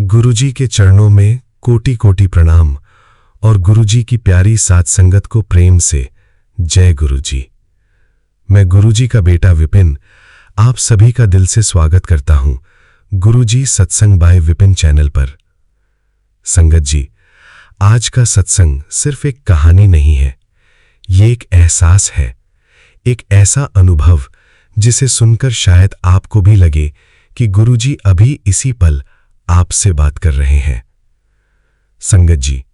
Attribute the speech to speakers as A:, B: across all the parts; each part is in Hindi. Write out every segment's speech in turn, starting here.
A: गुरुजी के चरणों में कोटि कोटि प्रणाम और गुरुजी की प्यारी साथ संगत को प्रेम से जय गुरुजी। मैं गुरुजी का बेटा विपिन आप सभी का दिल से स्वागत करता हूं गुरुजी सत्संग बाय विपिन चैनल पर। संगत जी, आज का सत्संग सिर्फ एक कहानी नहीं है, ये एक एहसास है, एक ऐसा अनुभव जिसे सुनकर शायद आपको भी लगे कि गुरुजी अभी इसी पल आपसे बात कर रहे हैं। संगत जी,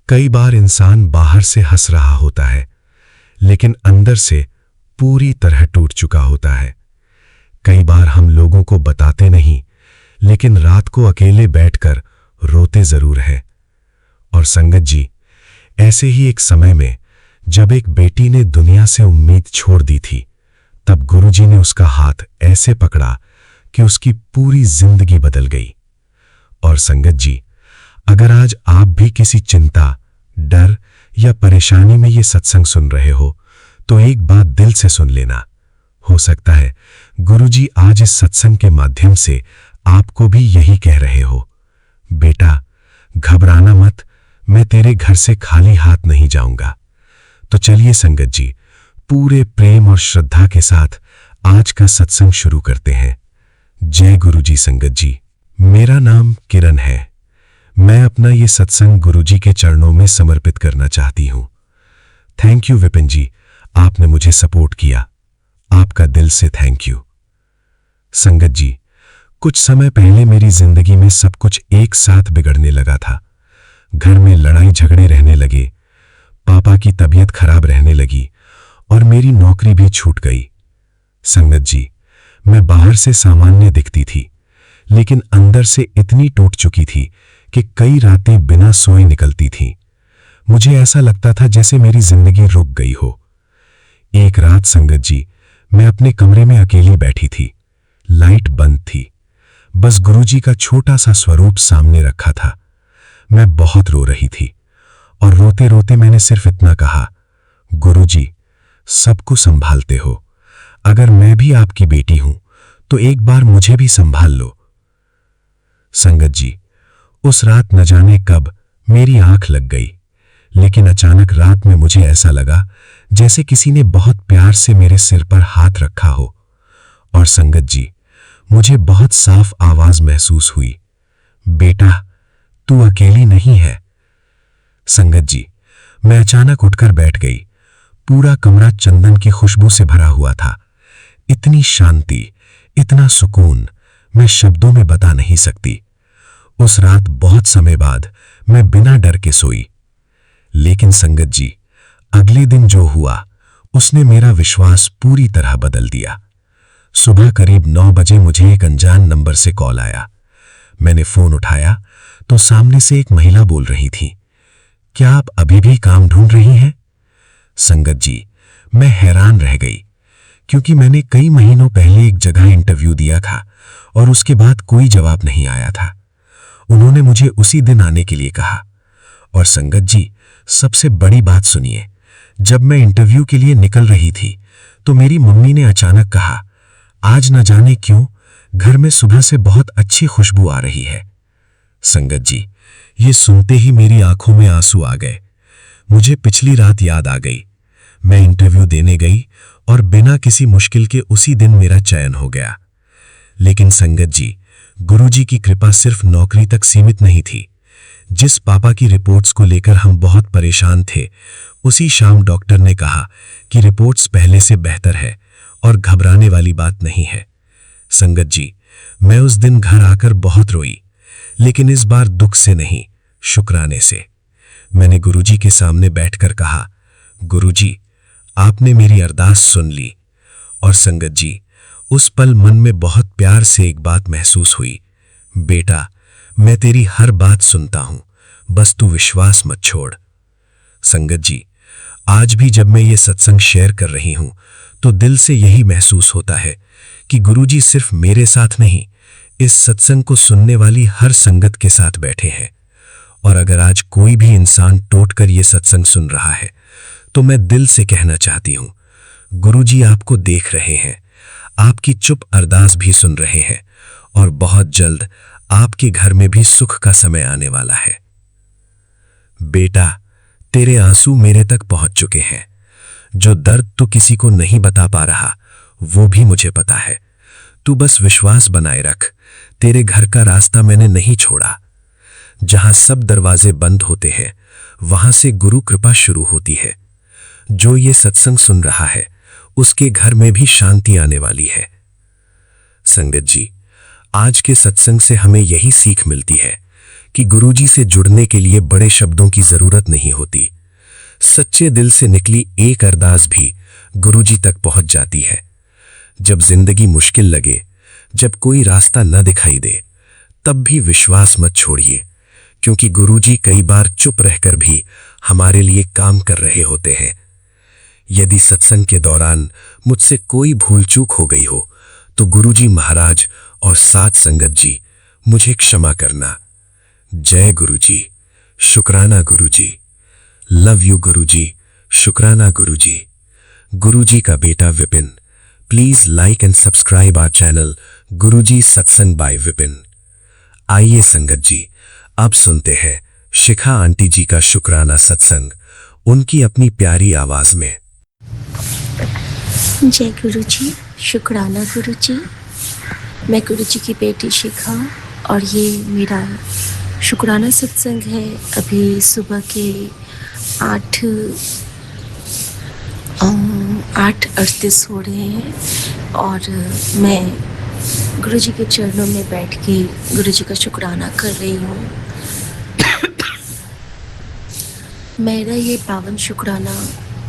A: कई बार इंसान बाहर से हंस रहा होता है लेकिन अंदर से पूरी तरह टूट चुका होता है। कई बार हम लोगों को बताते नहीं लेकिन रात को अकेले बैठकर रोते जरूर हैं। और संगत जी, ऐसे ही एक समय में जब एक बेटी ने दुनिया से उम्मीद छोड़ दी थी, तब गुरुजी ने उसका हाथ ऐसे पकड़ा कि उसकी पूरी जिंदगी बदल गई। और संगत जी, अगर आज आप भी किसी चिंता, डर या परेशानी में ये सत्संग सुन रहे हो तो एक बात दिल से सुन लेना। हो सकता है गुरुजी आज इस सत्संग के माध्यम से आपको भी यही कह रहे हो, बेटा घबराना मत, मैं तेरे घर से खाली हाथ नहीं जाऊंगा। तो चलिए संगत जी, पूरे प्रेम और श्रद्धा के साथ आज का सत्संग शुरू करते हैं। जय गुरुजी। संगत जी, मेरा नाम किरण है। मैं अपना ये सत्संग गुरुजी के चरणों में समर्पित करना चाहती हूं। थैंक यू विपिन जी, आपने मुझे सपोर्ट किया, आपका दिल से थैंक यू। संगत जी, कुछ समय पहले मेरी जिंदगी में सब कुछ एक साथ बिगड़ने लगा था। घर में लड़ाई झगड़े रहने लगे, पापा की तबीयत खराब रहने लगी और मेरी नौकरी भी छूट गई। संगत जी, मैं बाहर से सामान्य दिखती थी लेकिन अंदर से इतनी टूट चुकी थी कि कई रातें बिना सोए निकलती थीं। मुझे ऐसा लगता था जैसे मेरी जिंदगी रुक गई हो। एक रात संगत जी, मैं अपने कमरे में अकेली बैठी थी, लाइट बंद थी, बस गुरुजी का छोटा सा स्वरूप सामने रखा था। मैं बहुत रो रही थी और रोते रोते मैंने सिर्फ इतना कहा, गुरुजी सबको संभालते हो, अगर मैं भी आपकी बेटी हूं तो एक बार मुझे भी संभाल लो। संगत जी, उस रात न जाने कब मेरी आंख लग गई, लेकिन अचानक रात में मुझे ऐसा लगा जैसे किसी ने बहुत प्यार से मेरे सिर पर हाथ रखा हो। और संगत जी, मुझे बहुत साफ आवाज महसूस हुई, बेटा तू अकेली नहीं है। संगत जी, मैं अचानक उठकर बैठ गई। पूरा कमरा चंदन की खुशबू से भरा हुआ था। इतनी शांति, इतना सुकून मैं शब्दों में बता नहीं सकती। उस रात बहुत समय बाद मैं बिना डर के सोई। लेकिन संगत जी, अगले दिन जो हुआ उसने मेरा विश्वास पूरी तरह बदल दिया। सुबह करीब 9 बजे मुझे एक अनजान नंबर से कॉल आया। मैंने फोन उठाया तो सामने से एक महिला बोल रही थी, क्या आप अभी भी काम ढूंढ रही हैं? संगत जी, मैं हैरान रह गई क्योंकि मैंने कई महीनों पहले एक जगह इंटरव्यू दिया था और उसके बाद कोई जवाब नहीं आया था। उन्होंने मुझे उसी दिन आने के लिए कहा। और संगत जी, सबसे बड़ी बात सुनिए, जब मैं इंटरव्यू के लिए निकल रही थी तो मेरी मम्मी ने अचानक कहा, आज न जाने क्यों घर में सुबह से बहुत अच्छी खुशबू आ रही है। संगत जी, ये सुनते ही मेरी आंखों में आंसू आ गए। मुझे पिछली रात याद आ गई। मैं इंटरव्यू देने गई और बिना किसी मुश्किल के उसी दिन मेरा चयन हो गया। लेकिन संगत जी, गुरुजी की कृपा सिर्फ नौकरी तक सीमित नहीं थी। जिस पापा की रिपोर्ट्स को लेकर हम बहुत परेशान थे, उसी शाम डॉक्टर ने कहा कि रिपोर्ट्स पहले से बेहतर है और घबराने वाली बात नहीं है। संगत जी, मैं उस दिन घर आकर बहुत रोई, लेकिन इस बार दुख से नहीं, शुक्राने से। मैंने गुरुजी के सामने बैठकर कहा, गुरुजी आपने मेरी अरदास सुन ली। और संगत जी, उस पल मन में बहुत प्यार से एक बात महसूस हुई, बेटा मैं तेरी हर बात सुनता हूं, बस तू विश्वास मत छोड़। संगत जी, आज भी जब मैं ये सत्संग शेयर कर रही हूं तो दिल से यही महसूस होता है कि गुरुजी सिर्फ मेरे साथ नहीं, इस सत्संग को सुनने वाली हर संगत के साथ बैठे हैं। और अगर आज कोई भी इंसान टूटकर ये सत्संग सुन रहा है तो मैं दिल से कहना चाहती हूं, गुरुजी आपको देख रहे हैं, आपकी चुप अरदास भी सुन रहे हैं और बहुत जल्द आपके घर में भी सुख का समय आने वाला है। बेटा, तेरे आंसू मेरे तक पहुंच चुके हैं। जो दर्द तू किसी को नहीं बता पा रहा, वो भी मुझे पता है। तू बस विश्वास बनाए रख। तेरे घर का रास्ता मैंने नहीं छोड़ा। जहां सब दरवाजे बंद होते हैं, वहां से गुरु कृपा शुरू होती है। जो ये सत्संग सुन रहा है, उसके घर में भी शांति आने वाली है। संगत जी, आज के सत्संग से हमें यही सीख मिलती है कि गुरुजी से जुड़ने के लिए बड़े शब्दों की जरूरत नहीं होती। सच्चे दिल से निकली एक अरदास भी गुरुजी तक पहुंच जाती है। जब जिंदगी मुश्किल लगे, जब कोई रास्ता न दिखाई दे, तब भी विश्वास मत छोड़िए, क्योंकि गुरुजी कई बार चुप रहकर भी हमारे लिए काम कर रहे होते हैं। यदि सत्संग के दौरान मुझसे कोई भूल चूक हो गई हो, तो गुरुजी महाराज और साथ संगत जी, मुझे क्षमा करना। जय गुरुजी, शुक्राना गुरुजी। लव यू गुरुजी, शुक्राना गुरुजी। गुरुजी का बेटा Vipin. Please like and subscribe our channel Guruji Satsang by Vipin. आइए संगत जी, अब सुनते हैं शिखा आंटी जी का शुक्राना सत्संग, उनकी अपनी प्यारी आवाज में।
B: जय गुरुजी, शुक्राना गुरुजी। मैं गुरुजी की बेटी शिखा और ये मेरा शुक्राना सत्संग है। अभी सुबह के 8:38 हो रहे हैं और मैं गुरुजी के चरणों में बैठ के गुरुजी का शुक्राना कर रही हूँ। मेरा ये पावन शुक्राना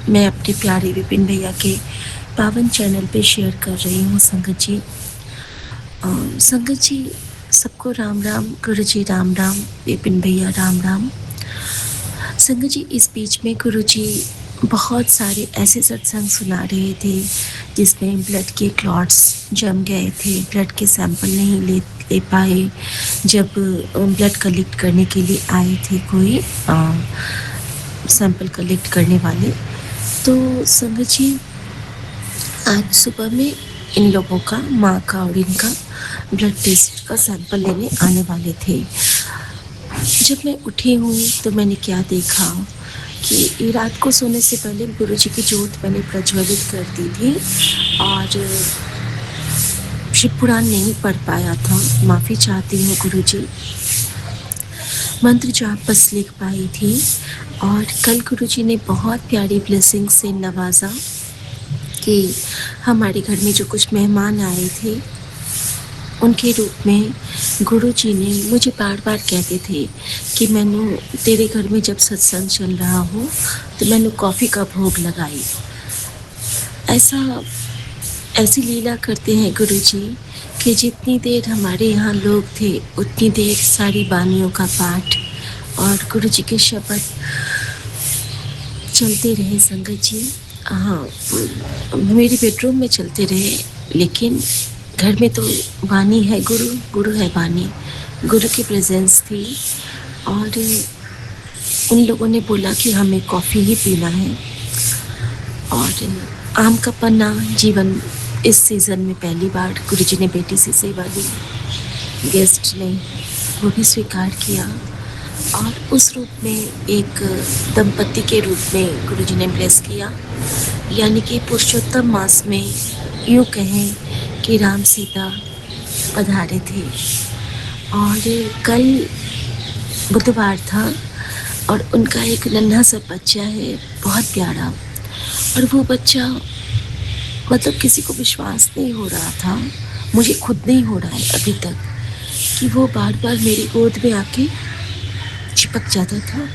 B: मैं अपने प्यारे विपिन भैया के पावन चैनल पे शेयर कर रही हूँ। संगत जी, संगत जी, सबको राम राम। गुरुजी राम राम। विपिन भैया राम राम। संगत जी, इस बीच में गुरुजी बहुत सारे ऐसे सत्संग सुना रहे थे जिसमें ब्लड के क्लॉट्स जम गए थे, ब्लड के सैंपल नहीं ले पाए। जब ब्लड कलेक्ट करने के लिए आए थे कोई सैंपल कलेक्ट करने वाले, तो संगत जी आज सुबह में इन लोगों का, माँ का और इनका ब्लड टेस्ट का सैंपल लेने आने वाले थे। जब मैं उठी हूँ तो मैंने क्या देखा कि रात को सोने से पहले गुरुजी की जोत मैंने प्रज्वलित कर दी थी और शिव पुराण नहीं पढ़ पाया था। माफ़ी चाहती हूँ गुरुजी। मंत्र जाप बस लिख पाई थी और कल गुरुजी ने बहुत प्यारी ब्लेसिंग से नवाजा कि हमारे घर में जो कुछ मेहमान आए थे उनके रूप में गुरुजी ने मुझे बार बार कहते थे कि मैंने तेरे घर में जब सत्संग चल रहा हो तो मैंने कॉफ़ी का भोग लगाई। ऐसी लीला करते हैं गुरुजी कि जितनी देर हमारे यहाँ लोग थे उतनी देर सारी बानियों का पाठ और गुरुजी के शब्द चलते रहे। संगत जी, हाँ, मेरी बेडरूम में चलते रहे, लेकिन घर में तो वाणी है गुरु, गुरु है वाणी। गुरु की प्रेजेंस थी और उन लोगों ने बोला कि हमें कॉफ़ी ही पीना है। और आम का पन्ना जीवन इस सीज़न में पहली बार गुरुजी ने बेटी से सेवा ली। गेस्ट ने वो भी स्वीकार किया और उस रूप में एक दंपति के रूप में गुरुजी ने ब्लेस किया। यानी कि पुरुषोत्तम मास में यूँ कहें कि राम सीता पधारे थे। और कल बुधवार था और उनका एक नन्हा सा बच्चा है, बहुत प्यारा। और वो बच्चा, मतलब किसी को विश्वास नहीं हो रहा था, मुझे खुद नहीं हो रहा है अभी तक, कि वो बार बार मेरी गोद में आके चिपक जाता था।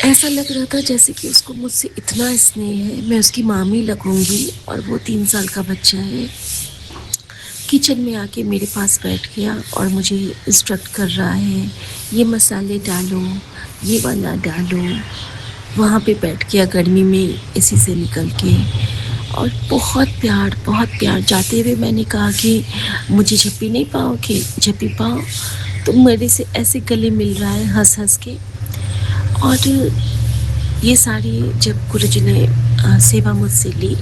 B: ऐसा लग रहा था जैसे कि उसको मुझसे इतना स्नेह है, मैं उसकी मामी लगूंगी। और वो 3 साल का बच्चा है। किचन में आके मेरे पास बैठ गया और मुझे इंस्ट्रक्ट कर रहा है, ये मसाले डालो, ये वाला डालो। वहाँ पे बैठ गया गर्मी में इसी से निकल के, और बहुत प्यार। जाते हुए मैंने कहा कि मुझे झप्पी नहीं पाओगे, झप्पी पाओ। तो मेरे से ऐसे गले मिल रहा है हंस हंस के। और ये सारी जब गुरुजी ने सेवा मुझसे ली,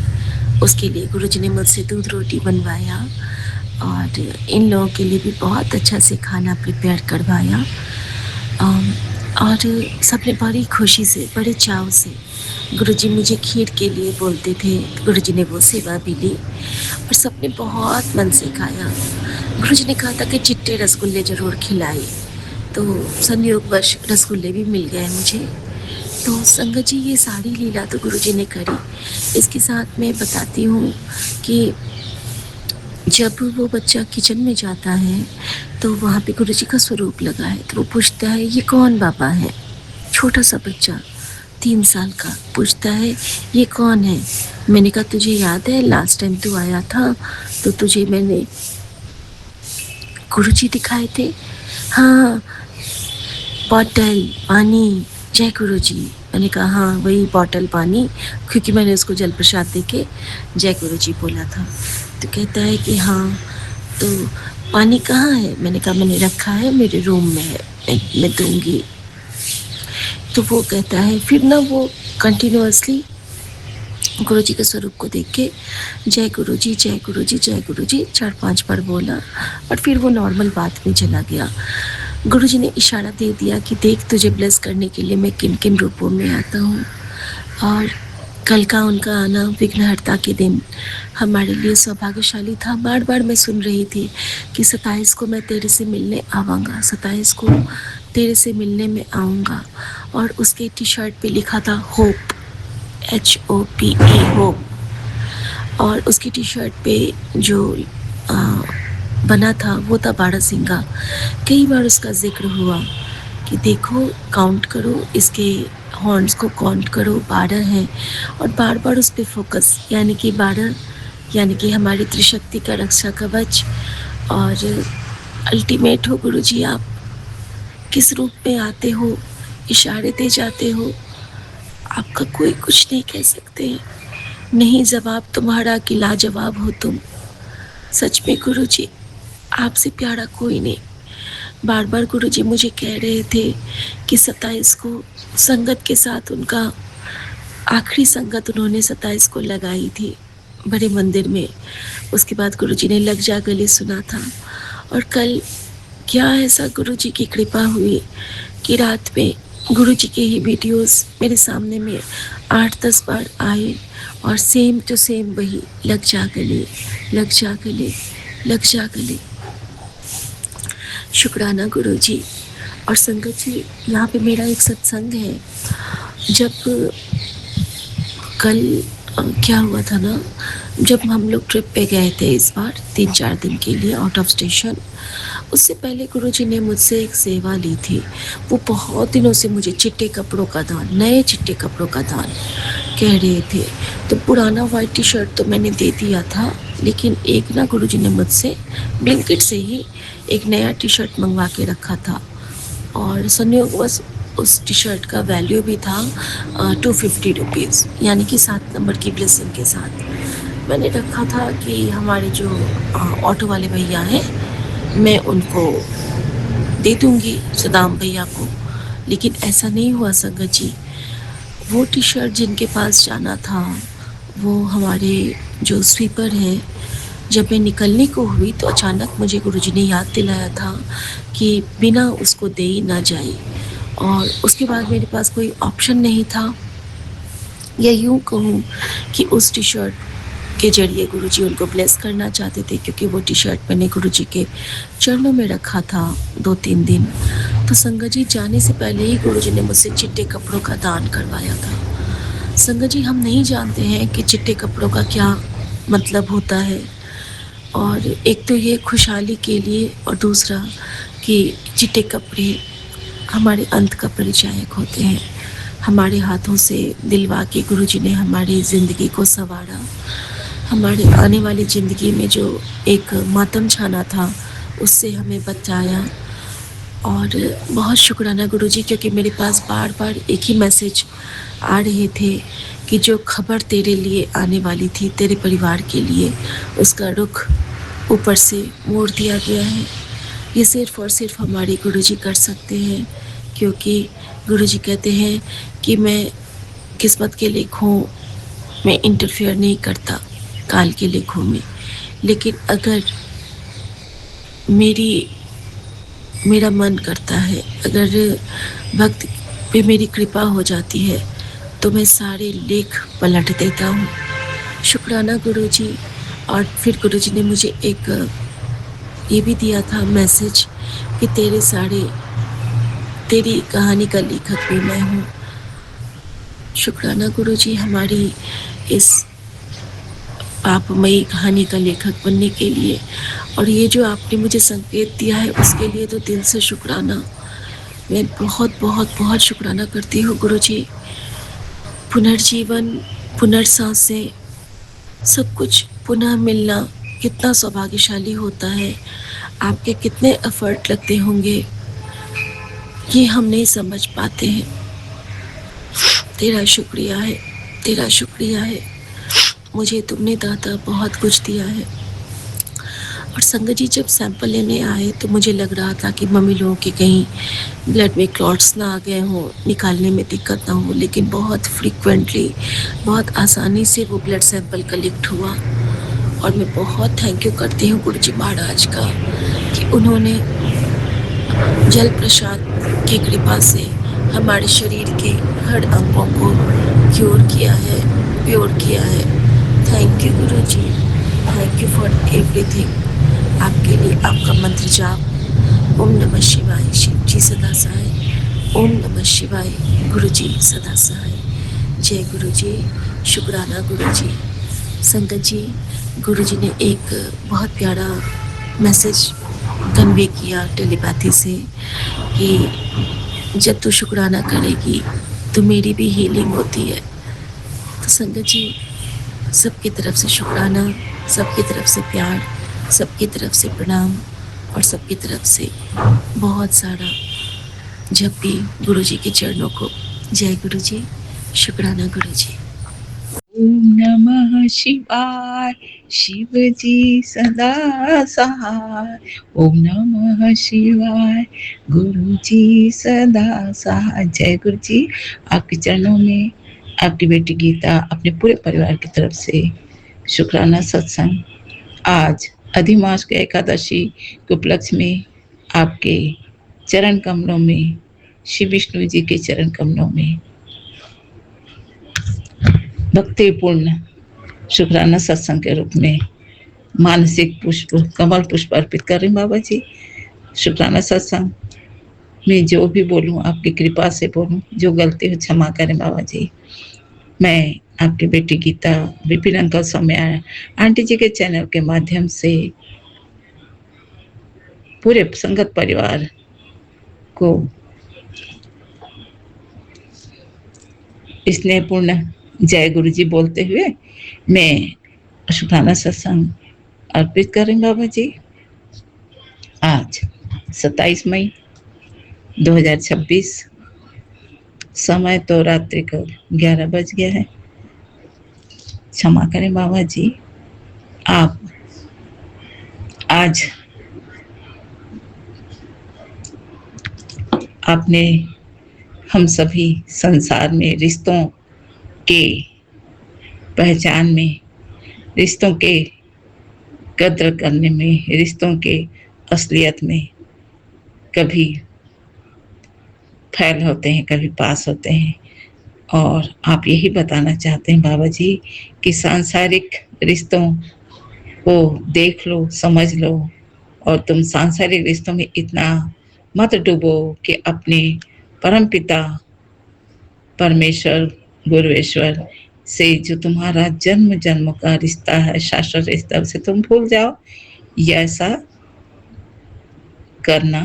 B: उसके लिए गुरुजी ने मुझसे दूध रोटी बनवाया और इन लोगों के लिए भी बहुत अच्छा से खाना प्रिपेयर करवाया। अम, और सबने बड़ी खुशी से, बड़े चाव से गुरुजी मुझे खीर के लिए बोलते थे, गुरुजी ने वो सेवा भी ली और सबने बहुत मन से खाया। गुरुजी ने कहा था कि चिट्टे रसगुल्ले ज़रूर खिलाइए, तो संयोगवश रसगुल्ले भी मिल गए मुझे। तो संगत जी, ये सारी लीला तो गुरुजी ने करी। इसके साथ मैं बताती हूँ कि जब वो बच्चा किचन में जाता है तो वहाँ पे गुरुजी का स्वरूप लगा है, तो वो पूछता है ये कौन बाबा है। छोटा सा बच्चा 3 साल का पूछता है ये कौन है। मैंने कहा तुझे याद है लास्ट टाइम तू आया था तो तुझे मैंने गुरुजी दिखाए थे। हाँ, बॉटल पानी, जय गुरुजी। मैंने कहा हाँ वही बॉटल पानी, क्योंकि मैंने उसको जल प्रसाद दे के जय गुरुजी बोला था। तो कहता है कि हाँ, तो पानी कहाँ है। मैंने कहा मैंने रखा है मेरे रूम में है, मैं दूंगी। तो वो कहता है, फिर ना वो कंटिन्यूअसली गुरुजी के स्वरूप को देख के जय गुरुजी जय गुरुजी जय गुरुजी 4-5 बार बोला और फिर वो नॉर्मल बात में चला गया। गुरुजी ने इशारा दे दिया कि देख तुझे ब्लेस करने के लिए मैं किन किन रूपों में आता हूँ। और कल का उनका आना विघ्नहर्ता के दिन हमारे लिए सौभाग्यशाली था। बार बार मैं सुन रही थी कि 27 को मैं तेरे से मिलने आऊँगा, 27 को तेरे से मिलने में आऊँगा। और उसके टी शर्ट पे लिखा था होप, HOPE होप। और उसकी टी शर्ट पे जो बना था वो था बारहसिंगा। कई बार उसका जिक्र हुआ कि देखो काउंट करो, इसके हॉर्न्स को काउंट करो, 12 हैं। और बार बार उस पर फोकस, यानी कि 12 यानी कि हमारी त्रिशक्ति का रक्षा कवच। और अल्टीमेट हो गुरुजी, आप किस रूप में आते हो, इशारे दे जाते हो, आपका कोई कुछ नहीं कह सकते। नहीं जवाब तुम्हारा कि लाजवाब हो तुम। सच में गुरुजी, आपसे प्यारा कोई नहीं। बार बार गुरुजी मुझे कह रहे थे कि 27 को संगत के साथ उनका आखिरी संगत उन्होंने 27 को लगाई थी बड़े मंदिर में। उसके बाद गुरुजी ने लग जा गले सुना था। और कल क्या ऐसा गुरुजी की कृपा हुई कि रात में गुरुजी के ही वीडियोस मेरे सामने में 8-10 बार आए और सेम टू सेम वही लग जा गले, लग जा गले, लग जा गले। शुक्राना गुरुजी। और संगत जी, यहाँ पे मेरा एक सत्संग है। जब कल क्या हुआ था ना, जब हम लोग ट्रिप पे गए थे इस बार 3-4 दिन के लिए आउट ऑफ स्टेशन, उससे पहले गुरुजी ने मुझसे एक सेवा ली थी। वो बहुत दिनों से मुझे चिट्टे कपड़ों का दान, नए चिट्टे कपड़ों का दान कह रहे थे। तो पुराना वाइट टी शर्ट तो मैंने दे दिया था, लेकिन एक ना गुरुजी ने मुझसे ब्लिंकिट से ही एक नया टी शर्ट मंगवा के रखा था। और संयोगवश उस टी शर्ट का वैल्यू भी था 250 रुपीज़, यानी कि 7 नंबर की ब्लेसिंग के साथ। मैंने रखा था कि हमारे जो ऑटो वाले भैया हैं, मैं उनको दे दूँगी, सदाम भैया को। लेकिन ऐसा नहीं हुआ संगत जी। वो टी शर्ट जिनके पास जाना था, वो हमारे जो स्वीपर हैं, जब मैं निकलने को हुई तो अचानक मुझे गुरुजी ने याद दिलाया था कि बिना उसको दे ही ना जाए। और उसके बाद मेरे पास कोई ऑप्शन नहीं था, या यूँ कहूँ कि उस टी शर्ट के जरिए गुरुजी उनको ब्लेस करना चाहते थे, क्योंकि वो टी शर्ट मैंने गुरुजी के चरणों में रखा था 2-3 दिन। तो संगत जी, जाने से पहले ही गुरुजी ने मुझसे चिट्टे कपड़ों का दान करवाया था। संगत जी, हम नहीं जानते हैं कि चिट्टे कपड़ों का क्या मतलब होता है। और एक तो ये खुशहाली के लिए, और दूसरा कि चिट्टे कपड़े हमारे अंत का परिचायक होते हैं। हमारे हाथों से दिलवा के गुरुजी ने हमारी ज़िंदगी को संवारा। हमारे आने वाली ज़िंदगी में जो एक मातम छाना था, उससे हमें बचाया। और बहुत शुक्राना गुरुजी, क्योंकि मेरे पास बार बार एक ही मैसेज आ रहे थे कि जो खबर तेरे लिए आने वाली थी, तेरे परिवार के लिए, उसका रुख ऊपर से मोड़ दिया गया है। ये सिर्फ़ और सिर्फ हमारे गुरुजी कर सकते हैं, क्योंकि गुरुजी कहते हैं कि मैं किस्मत के लेखों में इंटरफेयर नहीं करता, काल के लेखों में। लेकिन अगर मेरी मेरा मन करता है, अगर भक्त पे मेरी कृपा हो जाती है तो मैं सारे लेख पलट देता हूँ। शुक्राना गुरुजी। और फिर गुरुजी ने मुझे एक ये भी दिया था मैसेज कि तेरी कहानी का लेखक भी मैं हूँ। शुक्राना गुरुजी, हमारी इस पापमयी कहानी का लेखक बनने के लिए, और ये जो आपने मुझे संकेत दिया है उसके लिए तो दिल से शुक्राना। मैं बहुत बहुत बहुत शुक्राना करती हूँ गुरुजी। पुनर्जीवन, पुनर्सांसें, सब कुछ पुनः मिलना कितना सौभाग्यशाली होता है। आपके कितने एफर्ट लगते होंगे, ये हम नहीं समझ पाते हैं। तेरा शुक्रिया है, तेरा शुक्रिया है। मुझे तुमने दाता बहुत कुछ दिया है। और संगत जी जब सैंपल लेने आए तो मुझे लग रहा था कि मम्मी लोगों के कहीं ब्लड में क्लॉट्स ना आ गए हों, निकालने में दिक्कत ना हो, लेकिन बहुत फ्रीक्वेंटली, बहुत आसानी से वो ब्लड सैंपल कलेक्ट हुआ। और मैं बहुत थैंक यू करती हूँ गुरुजी महाराज का कि उन्होंने जल प्रसाद की कृपा से हमारे शरीर के हर अंगों को क्योर किया है, प्योर किया है। Thank you Guruji, thank you for everything. आपके लिए आपका मंत्र जाप, ओम नमः शिवाय, शिव जी सदा सहाय। ओम नमः शिवाय, गुरु जी सदा सहाय। जय गुरु जी। शुक्राना गुरु जी। संगत जी, गुरु जी ने एक बहुत प्यारा मैसेज कन्वे किया टेलीपैथी से कि जब तू शुक्राना करेगी तो मेरी भी हीलिंग होती है। तो संगत जी, सबकी तरफ से शुक्राना, सबकी तरफ से प्यार, सबकी तरफ से प्रणाम, और सबकी तरफ से बहुत सारा जब भी गुरु जी के चरणों को। जय गुरु जी। शुक्राना गुरु जी।
C: ओम नमः शिवाय, शिव जी सदा सहाय। ओम नमः शिवाय, गुरु जी सदा सहाय। जय गुरु जी। आपके चरणों में आपकी बेटी गीता अपने पूरे परिवार की तरफ से शुक्राना सत्संग। आज अधिमास के एकादशी के उपलक्ष्य में आपके चरण कमलों में, श्री विष्णु जी के चरण कमलों में भक्तिपूर्ण शुक्राना सत्संग के रूप में मानसिक पुष्प, कमल पुष्प अर्पित कर रही बाबा जी। शुक्राना सत्संग में जो भी बोलूं आपकी कृपा से बोलूं, जो गलती हो क्षमा करें बाबा जी। मैं आपकी बेटी गीता विपिन अंकल समय आंटी जी के चैनल के माध्यम से पूरे संगत परिवार को स्नेहपूर्ण जय गुरु जी बोलते हुए मैं शुक्राना सत्संग अर्पित कर रही बाबा जी। आज 27 मई 2026, समय तो रात्रि को 11 बज गया है। क्षमा करें बाबा जी। आप आज आपने हम सभी संसार में रिश्तों के पहचान में, रिश्तों के कद्र करने में, रिश्तों के असलियत में कभी फैल होते हैं, कभी पास होते हैं। और आप यही बताना चाहते हैं बाबा जी कि सांसारिक रिश्तों को देख लो, समझ लो, और तुम सांसारिक रिश्तों में इतना मत डूबो कि अपने परमपिता परमेश्वर गुरुवेश्वर से जो तुम्हारा जन्म जन्म का रिश्ता है, शाश्वत रिश्ता, उसे तुम भूल जाओ। ये ऐसा करना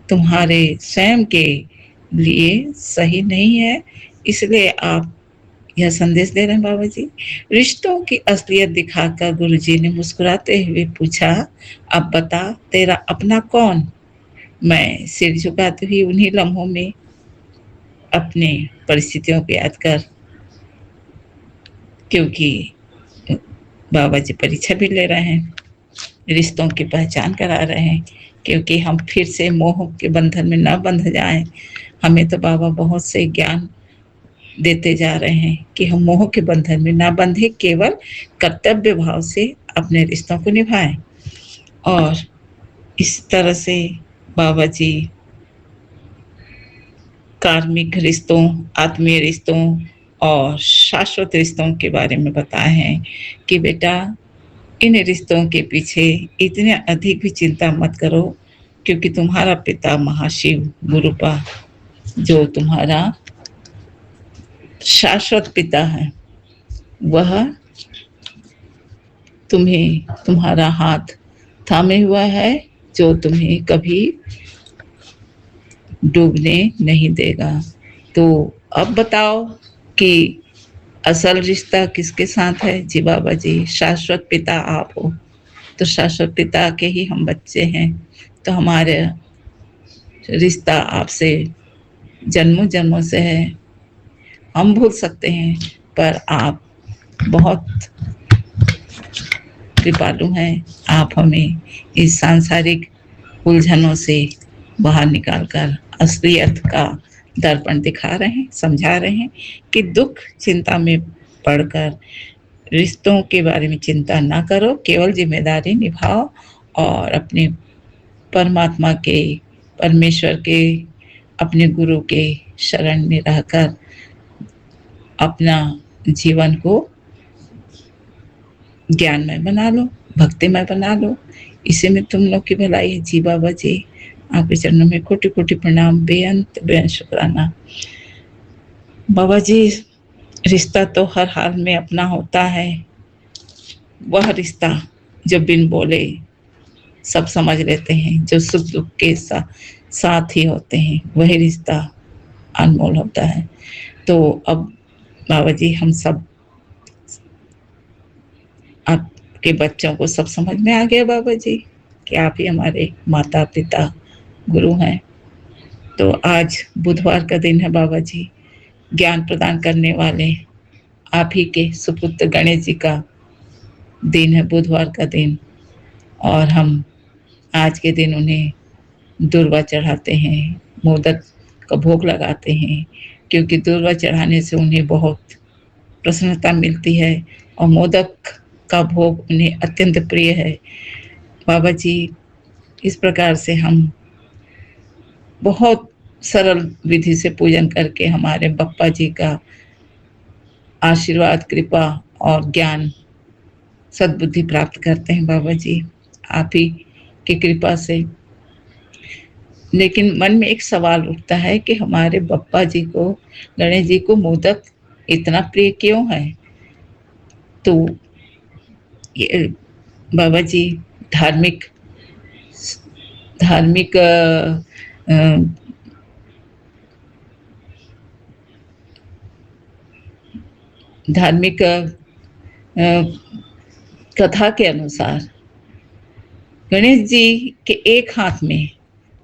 C: तुम्हारे स्वयं के लिए सही नहीं है। इसलिए आप यह संदेश दे रहे हैं बाबा जी। रिश्तों की असलियत दिखाकर गुरुजी ने मुस्कुराते हुए पूछा, अब बता तेरा अपना कौन। मैं सिर झुकाती हुई उन्हीं लम्हों में अपने परिस्थितियों को याद कर, क्योंकि बाबा जी परीक्षा भी ले रहे हैं, रिश्तों की पहचान करा रहे हैं, क्योंकि हम फिर से मोह के बंधन में न बंध जाएं। हमें तो बाबा बहुत से ज्ञान देते जा रहे हैं कि हम मोह के बंधन में ना बंधे, केवल कर्तव्य भाव से अपने रिश्तों को निभाएं। और इस तरह से बाबा जी कार्मिक रिश्तों, आत्मीय रिश्तों और शाश्वत रिश्तों के बारे में बताए हैं कि बेटा इन रिश्तों के पीछे इतने अधिक भी चिंता मत करो, क्योंकि तुम्हारा पिता महाशिव गुरुपा जो तुम्हारा शाश्वत पिता है, वह तुम्हें तुम्हारा हाथ थामे हुआ है, जो तुम्हें कभी डूबने नहीं देगा। तो अब बताओ कि असल रिश्ता किसके साथ है? जी बाबा जी, शाश्वत पिता आप हो, तो शाश्वत पिता के ही हम बच्चे हैं, तो हमारे रिश्ता आपसे जन्मों जन्मों से है। हम भूल सकते हैं, पर आप बहुत कृपालु हैं। आप हमें इस सांसारिक उलझनों से बाहर निकालकर असलियत का दर्पण दिखा रहे हैं, समझा रहे हैं कि दुख चिंता में पड़कर रिश्तों के बारे में चिंता ना करो, केवल जिम्मेदारी निभाओ और अपने परमात्मा के, परमेश्वर के, अपने गुरु के शरण में रहकर अपना जीवन को ज्ञानमय बना लो, भक्तिमय बना लो। इसी में तुम लोग की भलाई है। जी बाबा जी, आपके चरणों में कोटि कोटि प्रणाम, बेअंत बेअंत शुक्राना। बाबा जी, रिश्ता तो हर हाल में अपना होता है। वह रिश्ता जो बिन बोले सब समझ लेते हैं, जो सुख दुख के साथ ही होते हैं, वही रिश्ता अनमोल होता है। तो अब बाबा जी, हम सब आपके बच्चों को सब समझ में आ गया बाबा जी कि आप ही हमारे माता पिता गुरु हैं। तो आज बुधवार का दिन है बाबा जी, ज्ञान प्रदान करने वाले आप ही के सुपुत्र गणेश जी का दिन है, बुधवार का दिन। और हम आज के दिन उन्हें दूर्वा चढ़ाते हैं, मोदक का भोग लगाते हैं, क्योंकि दूर्वा चढ़ाने से उन्हें बहुत प्रसन्नता मिलती है और मोदक का भोग उन्हें अत्यंत प्रिय है। बाबा जी, इस प्रकार से हम बहुत सरल विधि से पूजन करके हमारे बप्पा जी का आशीर्वाद, कृपा और ज्ञान, सद्बुद्धि प्राप्त करते हैं बाबा जी, आप ही की कृपा से। लेकिन मन में एक सवाल उठता है कि हमारे बप्पा जी को, गणेश जी को मोदक इतना प्रिय क्यों है? तो ये बाबा जी धार्मिक धार्मिक धार्मिक कथा के अनुसार गणेश जी के एक हाथ में,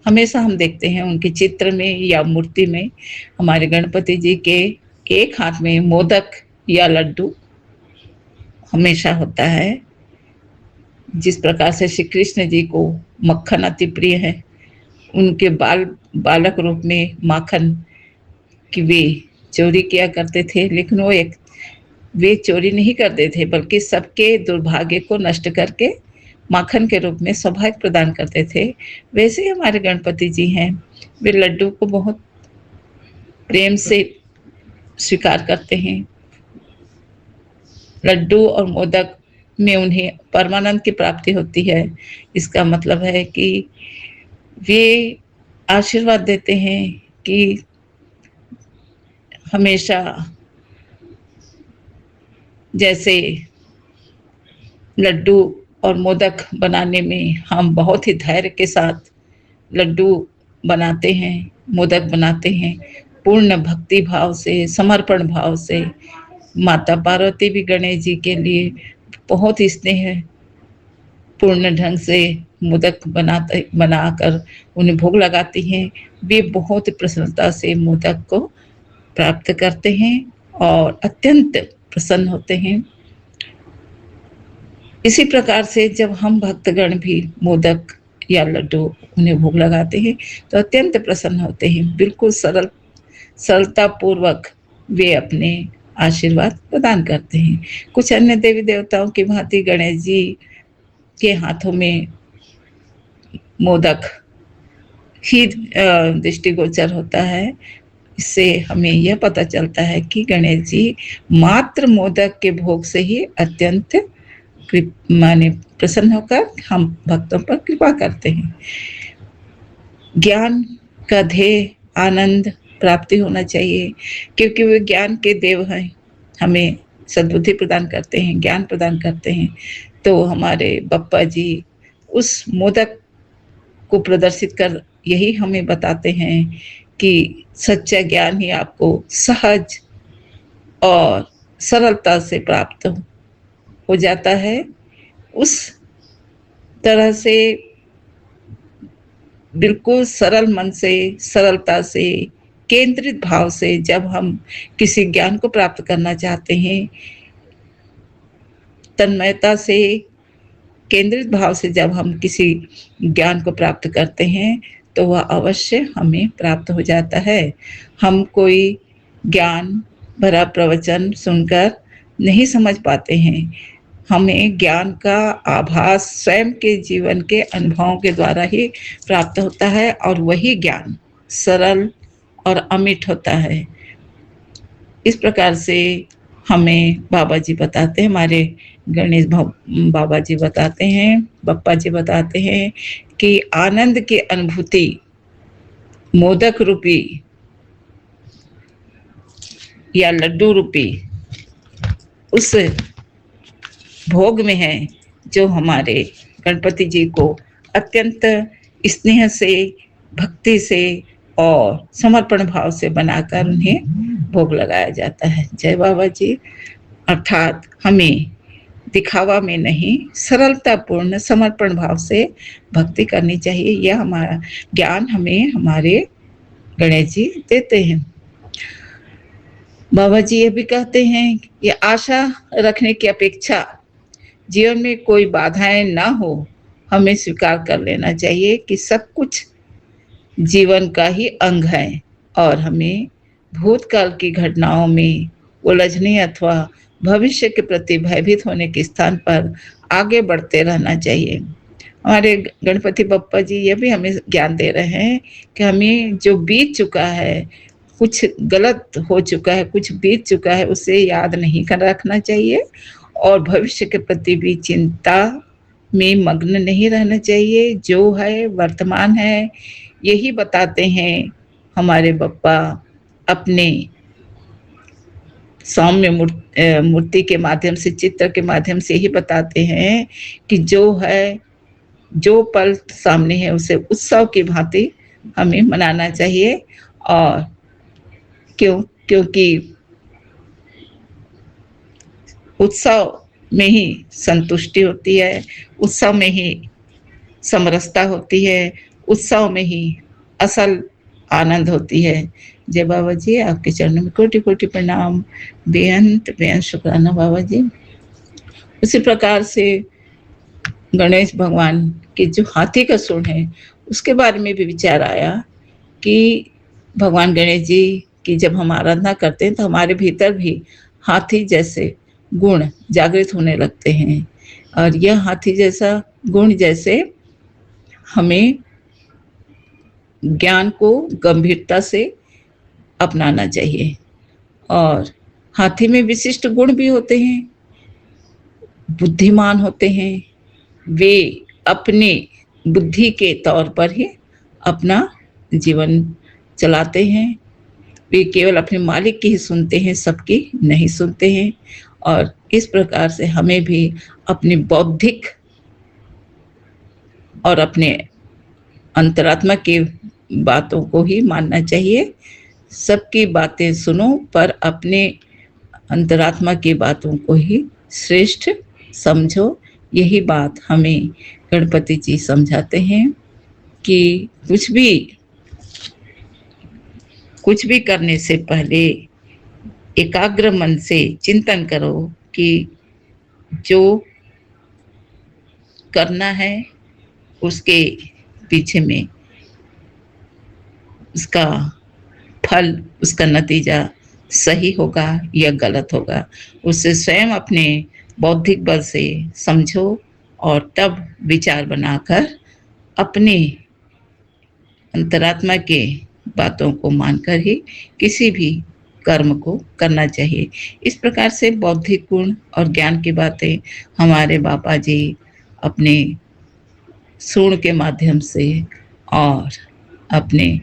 C: हमेशा हम देखते हैं उनके चित्र में या मूर्ति में, हमारे गणपति जी के एक हाथ में मोदक या लड्डू हमेशा होता है। जिस प्रकार से श्री कृष्ण जी को मक्खन अति प्रिय है, उनके बालक रूप में माखन की वे चोरी किया करते थे, लेकिन वे चोरी नहीं करते थे, बल्कि सबके दुर्भाग्य को नष्ट करके माखन के रूप में सौभाग्य प्रदान करते थे। वैसे ही हमारे गणपति जी हैं, वे लड्डू को बहुत प्रेम से स्वीकार करते हैं। लड्डू और मोदक में उन्हें परमानंद की प्राप्ति होती है। इसका मतलब है कि वे आशीर्वाद देते हैं कि हमेशा जैसे लड्डू और मोदक बनाने में हम बहुत ही धैर्य के साथ लड्डू बनाते हैं, मोदक बनाते हैं, पूर्ण भक्ति भाव से, समर्पण भाव से। माता पार्वती भी गणेश जी के लिए बहुत ही स्नेह पूर्ण ढंग से मोदक बनाकर उन्हें भोग लगाती हैं। वे बहुत प्रसन्नता से मोदक को प्राप्त करते हैं और अत्यंत प्रसन्न होते हैं। इसी प्रकार से जब हम भक्तगण भी मोदक या लड्डू उन्हें भोग लगाते हैं तो अत्यंत प्रसन्न होते हैं। बिल्कुल सरलता पूर्वक वे अपने आशीर्वाद प्रदान करते हैं। कुछ अन्य देवी देवताओं की भांति गणेश जी के हाथों में मोदक ही दृष्टिगोचर होता है। इससे हमें यह पता चलता है कि गणेश जी मात्र मोदक के भोग से ही अत्यंत माने प्रसन्न होकर हम भक्तों पर कृपा करते हैं। ज्ञान का ध्येय आनंद प्राप्ति होना चाहिए, क्योंकि वे ज्ञान के देव हैं, हमें सद्बुद्धि प्रदान करते हैं, ज्ञान प्रदान करते हैं। तो हमारे बप्पा जी उस मोदक को प्रदर्शित कर यही हमें बताते हैं कि सच्चा ज्ञान ही आपको सहज और सरलता से प्राप्त हो जाता है। उस तरह से बिल्कुल सरल मन से, सरलता से, केंद्रित भाव से जब हम किसी ज्ञान को प्राप्त करना चाहते हैं, तन्मयता से, केंद्रित भाव से जब हम किसी ज्ञान को प्राप्त करते हैं तो वह अवश्य हमें प्राप्त हो जाता है। हम कोई ज्ञान भरा प्रवचन सुनकर नहीं समझ पाते हैं, हमें ज्ञान का आभास स्वयं के जीवन के अनुभवों के द्वारा ही प्राप्त होता है, और वही ज्ञान सरल और अमिट होता है। इस प्रकार से हमें बाबा जी बताते हैं, हमारे गणेश बाबा जी बताते हैं, बप्पा जी बताते हैं कि आनंद की अनुभूति मोदक रूपी या लड्डू रूपी उस भोग में है, जो हमारे गणपति जी को अत्यंत स्नेह से, भक्ति से और समर्पण भाव से बनाकर उन्हें भोग लगाया जाता है। जय बाबा जी। अर्थात हमें दिखावा में नहीं, सरलता पूर्ण समर्पण भाव से भक्ति करनी चाहिए। यह हमारा ज्ञान हमें हमारे गणेश जी देते हैं। बाबा जी ये भी कहते हैं कि आशा रखने की अपेक्षा जीवन में कोई बाधाएं ना हो, हमें स्वीकार कर लेना चाहिए कि सब कुछ जीवन का ही अंग है, और हमें भूतकाल की घटनाओं में उलझने अथवा भविष्य के प्रति भयभीत होने के स्थान पर आगे बढ़ते रहना चाहिए। हमारे गणपति बप्पा जी ये भी हमें ज्ञान दे रहे हैं कि हमें जो बीत चुका है, कुछ गलत हो चुका है, कुछ बीत चुका है, उसे याद नहीं कर रखना चाहिए, और भविष्य के प्रति भी चिंता में मग्न नहीं रहना चाहिए। जो है वर्तमान है, यही बताते हैं हमारे बप्पा अपने सौम्य मूर्ति के माध्यम से, चित्र के माध्यम से ही बताते हैं कि जो है, जो पल सामने है, उसे उत्सव की भांति हमें मनाना चाहिए। और क्योंकि उत्सव में ही संतुष्टि होती है, उत्सव में ही समरसता होती है, उत्सव में ही असल आनंद होती है। जय बाबा जी, आपके चरणों में कोटि कोटि प्रणाम, बेअंत बेअंत शुक्राना बाबा जी। उसी प्रकार से गणेश भगवान के जो हाथी का सूंड है, उसके बारे में भी विचार आया कि भगवान गणेश जी की जब हम आराधना करते हैं तो हमारे भीतर भी हाथी जैसे गुण जागृत होने लगते हैं, और यह हाथी जैसा गुण जैसे हमें ज्ञान को गंभीरता से अपनाना चाहिए। और हाथी में विशिष्ट गुण भी होते हैं, बुद्धिमान होते हैं, वे अपने बुद्धि के तौर पर ही अपना जीवन चलाते हैं, वे केवल अपने मालिक की ही सुनते हैं, सबकी नहीं सुनते हैं। और इस प्रकार से हमें भी अपनी बौद्धिक और अपने अंतरात्मा की बातों को ही मानना चाहिए। सबकी बातें सुनो, पर अपने अंतरात्मा की बातों को ही श्रेष्ठ समझो। यही बात हमें गणपति जी समझाते हैं कि कुछ भी करने से पहले एकाग्र मन से चिंतन करो कि जो करना है उसके पीछे में उसका फल, उसका नतीजा सही होगा या गलत होगा, उससे स्वयं अपने बौद्धिक बल से समझो और तब विचार बनाकर अपने अंतरात्मा के बातों को मानकर ही किसी भी कर्म को करना चाहिए। इस प्रकार से बौद्धिक गुण और ज्ञान की बातें हमारे बाबा जी अपने सूर्ण के माध्यम से और अपने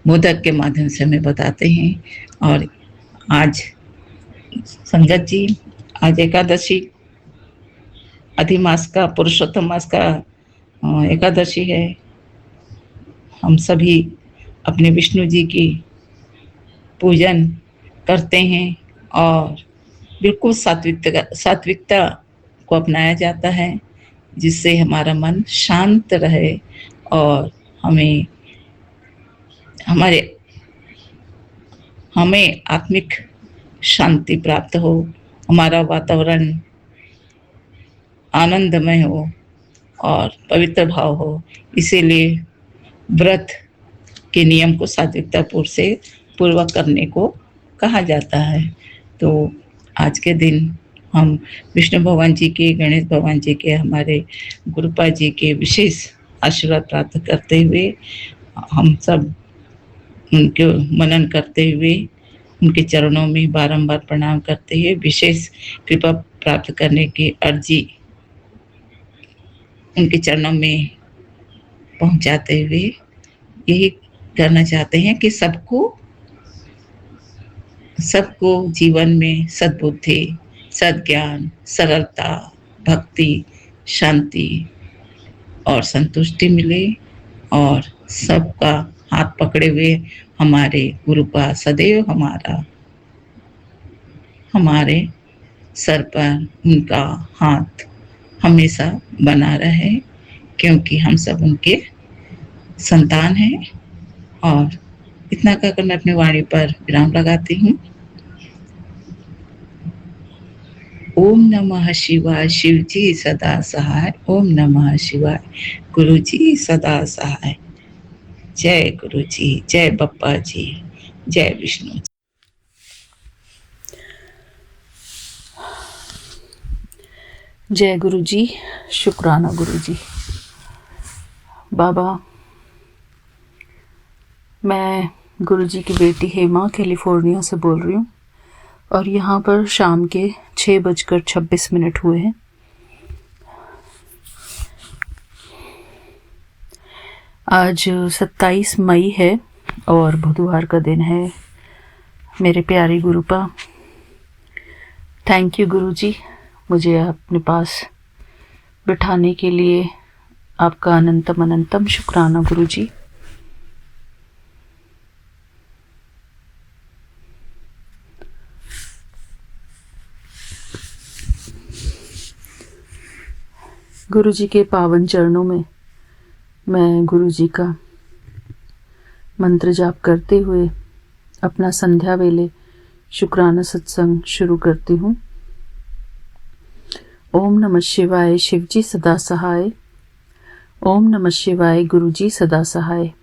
C: मोदक के माध्यम से हमें बताते हैं। और आज संगत जी, आज एकादशी, अधिमास का, पुरुषोत्तम मास का एकादशी है। हम सभी अपने विष्णु जी की पूजन करते हैं और बिल्कुल सात्विकता को अपनाया जाता है, जिससे हमारा मन शांत रहे और हमें हमारे हमें आत्मिक शांति प्राप्त हो, हमारा वातावरण आनंदमय हो और पवित्र भाव हो। इसीलिए व्रत के नियम को सात्विकता पूर्वक करने को कहा जाता है। तो आज के दिन हम विष्णु भगवान जी के, गणेश भगवान जी के, हमारे गुरुपा जी के विशेष आशीर्वाद प्राप्त करते हुए, हम सब उनके मनन करते हुए, उनके चरणों में बारंबार प्रणाम करते हुए विशेष कृपा प्राप्त करने की अर्जी उनके चरणों में पहुंचाते हुए यही करना चाहते हैं कि सबको जीवन में सद्बुद्धि, सद्ज्ञान, सरलता, भक्ति, शांति और संतुष्टि मिले और सबका हाथ पकड़े हुए हमारे गुरुपा सदैव हमारे सर पर उनका हाथ हमेशा बना रहे, क्योंकि हम सब उनके संतान हैं। और इतना कहकर मैं अपनी वाणी पर विराम लगाती हूँ। ओम नमः शिवाय, शिव जी सदा सहाय। ओम नमः शिवाय, गुरु जी सदा सहाय। जय गुरु जी, जय बप्पा जी, जय विष्णु जी।
D: जय गुरु जी, शुक्राना गुरु जी। बाबा, मैं गुरु जी की बेटी हेमा कैलिफोर्निया से बोल रही हूँ और यहाँ पर शाम के 6:26 हुए हैं। आज 27 मई है और बुधवार का दिन है। मेरे प्यारे गुरुपा, थैंक यू गुरु जी, मुझे अपने पास बिठाने के लिए आपका अनंतम अनंतम शुक्राना गुरु जी। गुरु जी के पावन चरणों में मैं गुरु जी का मंत्र जाप करते हुए अपना संध्या वेले शुक्राना सत्संग शुरू करती हूँ। ओम नमः शिवाय, शिव जी सदा सहाय। ओम नमः शिवाय, गुरु जी सदा सहाय।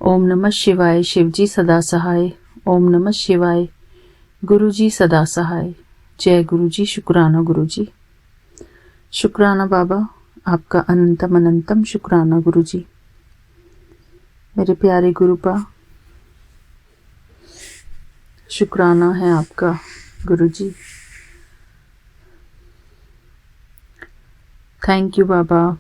D: ओम नमः शिवाय, शिव जी सदा सहाय। ओम नमः शिवाय, गुरु जी सदा सहाय। जय गुरु जी, शुक्राना गुरु जी। शुक्राना बाबा, आपका अनंतम अनंतम शुक्राना गुरु जी। मेरे प्यारे गुरुपा, शुक्राना है आपका गुरु जी। थैंक यू बाबा।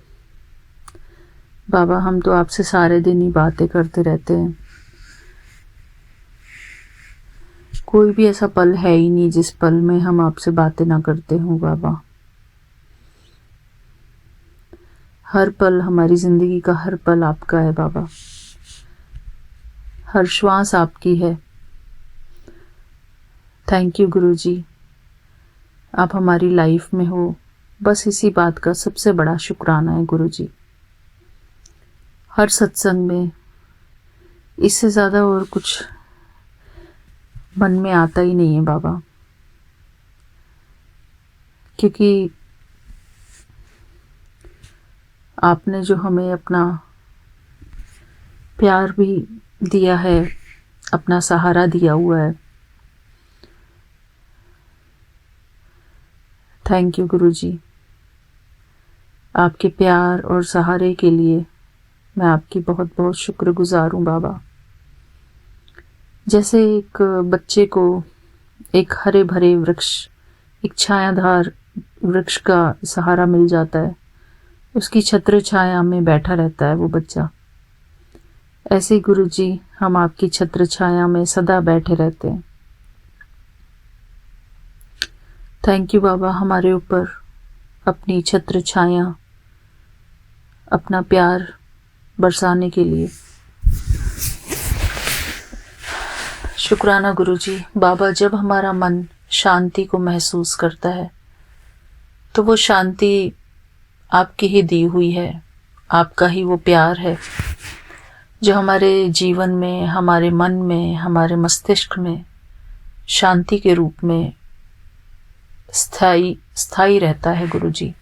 D: बाबा, हम तो आपसे सारे दिन ही बातें करते रहते हैं। कोई भी ऐसा पल है ही नहीं जिस पल में हम आपसे बातें ना करते हों बाबा। हर पल, हमारी ज़िंदगी का हर पल आपका है बाबा। हर श्वास आपकी है। थैंक यू गुरु जी, आप हमारी लाइफ में हो, बस इसी बात का सबसे बड़ा शुक्राना है गुरु जी। हर सत्संग में इससे ज़्यादा और कुछ मन में आता ही नहीं है बाबा, क्योंकि आपने जो हमें अपना प्यार भी दिया है, अपना सहारा दिया हुआ है। थैंक यू गुरु जी। आपके प्यार और सहारे के लिए मैं आपकी बहुत बहुत शुक्रगुजार हूँ बाबा। जैसे एक बच्चे को एक हरे भरे वृक्ष, एक छायादार वृक्ष का सहारा मिल जाता है, उसकी छत्र छाया में बैठा रहता है वो बच्चा, ऐसे ही गुरुजी हम आपकी छत्र छाया में सदा बैठे रहते हैं। थैंक यू बाबा, हमारे ऊपर अपनी छत्र छाया, अपना प्यार बरसाने के लिए। शुक्राना गुरुजी। बाबा, जब हमारा मन शांति को महसूस करता है तो वो शांति आपकी ही दी हुई है, आपका ही वो प्यार है जो हमारे जीवन में, हमारे मन में, हमारे मस्तिष्क में शांति के रूप में स्थायी रहता है गुरुजी।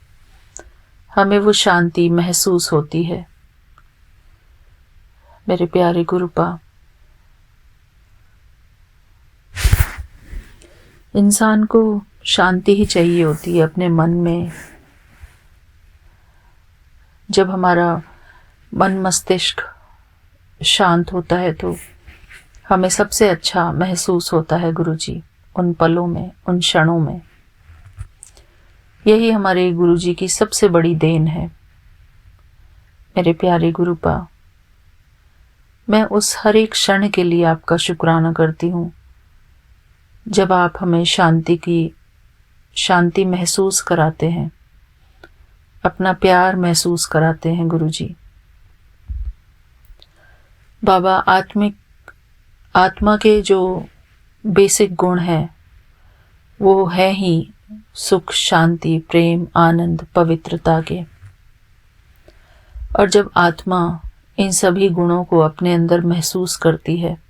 D: हमें वो शांति महसूस होती है। मेरे प्यारे गुरुपा, इंसान को शांति ही चाहिए होती है अपने मन में। जब हमारा मन मस्तिष्क शांत होता है तो हमें सबसे अच्छा महसूस होता है गुरुजी, उन पलों में, उन क्षणों में। यही हमारे गुरुजी की सबसे बड़ी देन है। मेरे प्यारे गुरुपा, मैं उस हर एक क्षण के लिए आपका शुक्राना करती हूँ जब आप हमें शांति महसूस कराते हैं, अपना प्यार महसूस कराते हैं गुरुजी। बाबा, आत्मा के जो बेसिक गुण हैं वो है ही सुख, शांति, प्रेम, आनंद, पवित्रता के। और जब आत्मा इन सभी गुणों को अपने अंदर महसूस करती है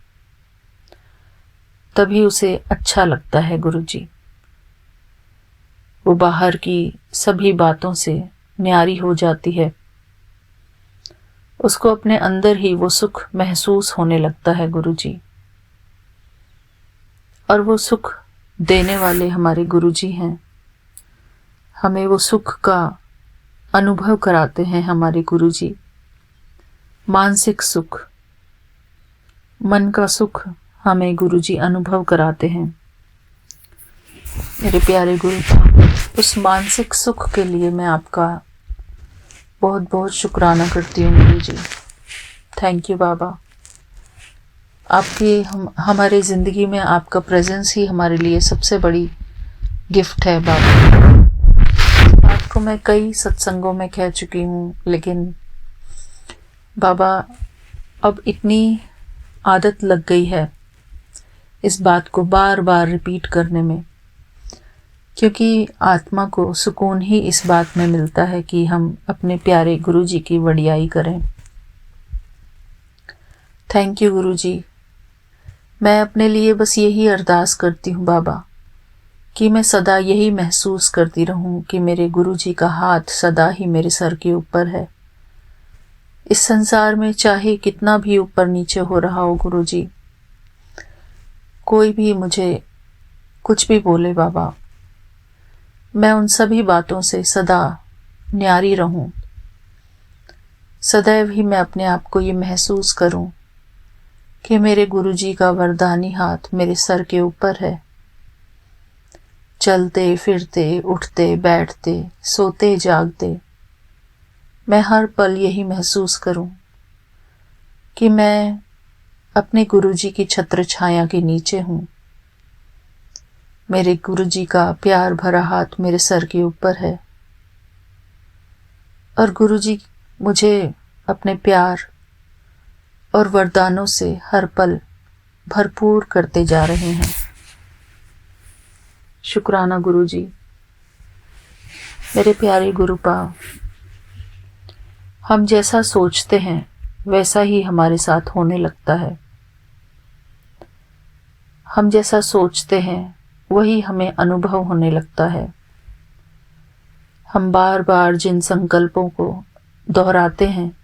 D: तभी उसे अच्छा लगता है गुरुजी। वो बाहर की सभी बातों से न्यारी हो जाती है, उसको अपने अंदर ही वो सुख महसूस होने लगता है गुरुजी। और वो सुख देने वाले हमारे गुरुजी हैं। हमें वो सुख का अनुभव कराते हैं हमारे गुरुजी। मानसिक सुख, मन का सुख हमें गुरुजी अनुभव कराते हैं। मेरे प्यारे गुरु, उस मानसिक सुख के लिए मैं आपका बहुत बहुत शुक्राना करती हूँ गुरुजी। थैंक यू बाबा। आपकी हमारे ज़िंदगी में आपका प्रेजेंस ही हमारे लिए सबसे बड़ी गिफ्ट है बाबा। आपको मैं कई सत्संगों में कह चुकी हूँ, लेकिन बाबा अब इतनी आदत लग गई है इस बात को बार बार रिपीट करने में, क्योंकि आत्मा को सुकून ही इस बात में मिलता है कि हम अपने प्यारे गुरुजी की वडियाई करें। थैंक यू गुरुजी। मैं अपने लिए बस यही अरदास करती हूँ बाबा कि मैं सदा यही महसूस करती रहूँ कि मेरे गुरुजी का हाथ सदा ही मेरे सर के ऊपर है। इस संसार में चाहे कितना भी ऊपर नीचे हो रहा हो गुरुजी, कोई भी मुझे कुछ भी बोले बाबा, मैं उन सभी बातों से सदा न्यारी रहूं। सदैव ही मैं अपने आप को ये महसूस करूं कि मेरे गुरुजी का वरदानी हाथ मेरे सर के ऊपर है। चलते फिरते, उठते बैठते, सोते जागते, मैं हर पल यही महसूस करूं कि मैं अपने गुरुजी की छत्र छाया के नीचे हूं। मेरे गुरुजी का प्यार भरा हाथ मेरे सर के ऊपर है और गुरुजी मुझे अपने प्यार और वरदानों से हर पल भरपूर करते जा रहे हैं। शुक्राना गुरुजी। मेरे प्यारे गुरुपा, हम जैसा सोचते हैं वैसा ही हमारे साथ होने लगता है। हम जैसा सोचते हैं वही हमें अनुभव होने लगता है। हम बार बार जिन संकल्पों को दोहराते हैं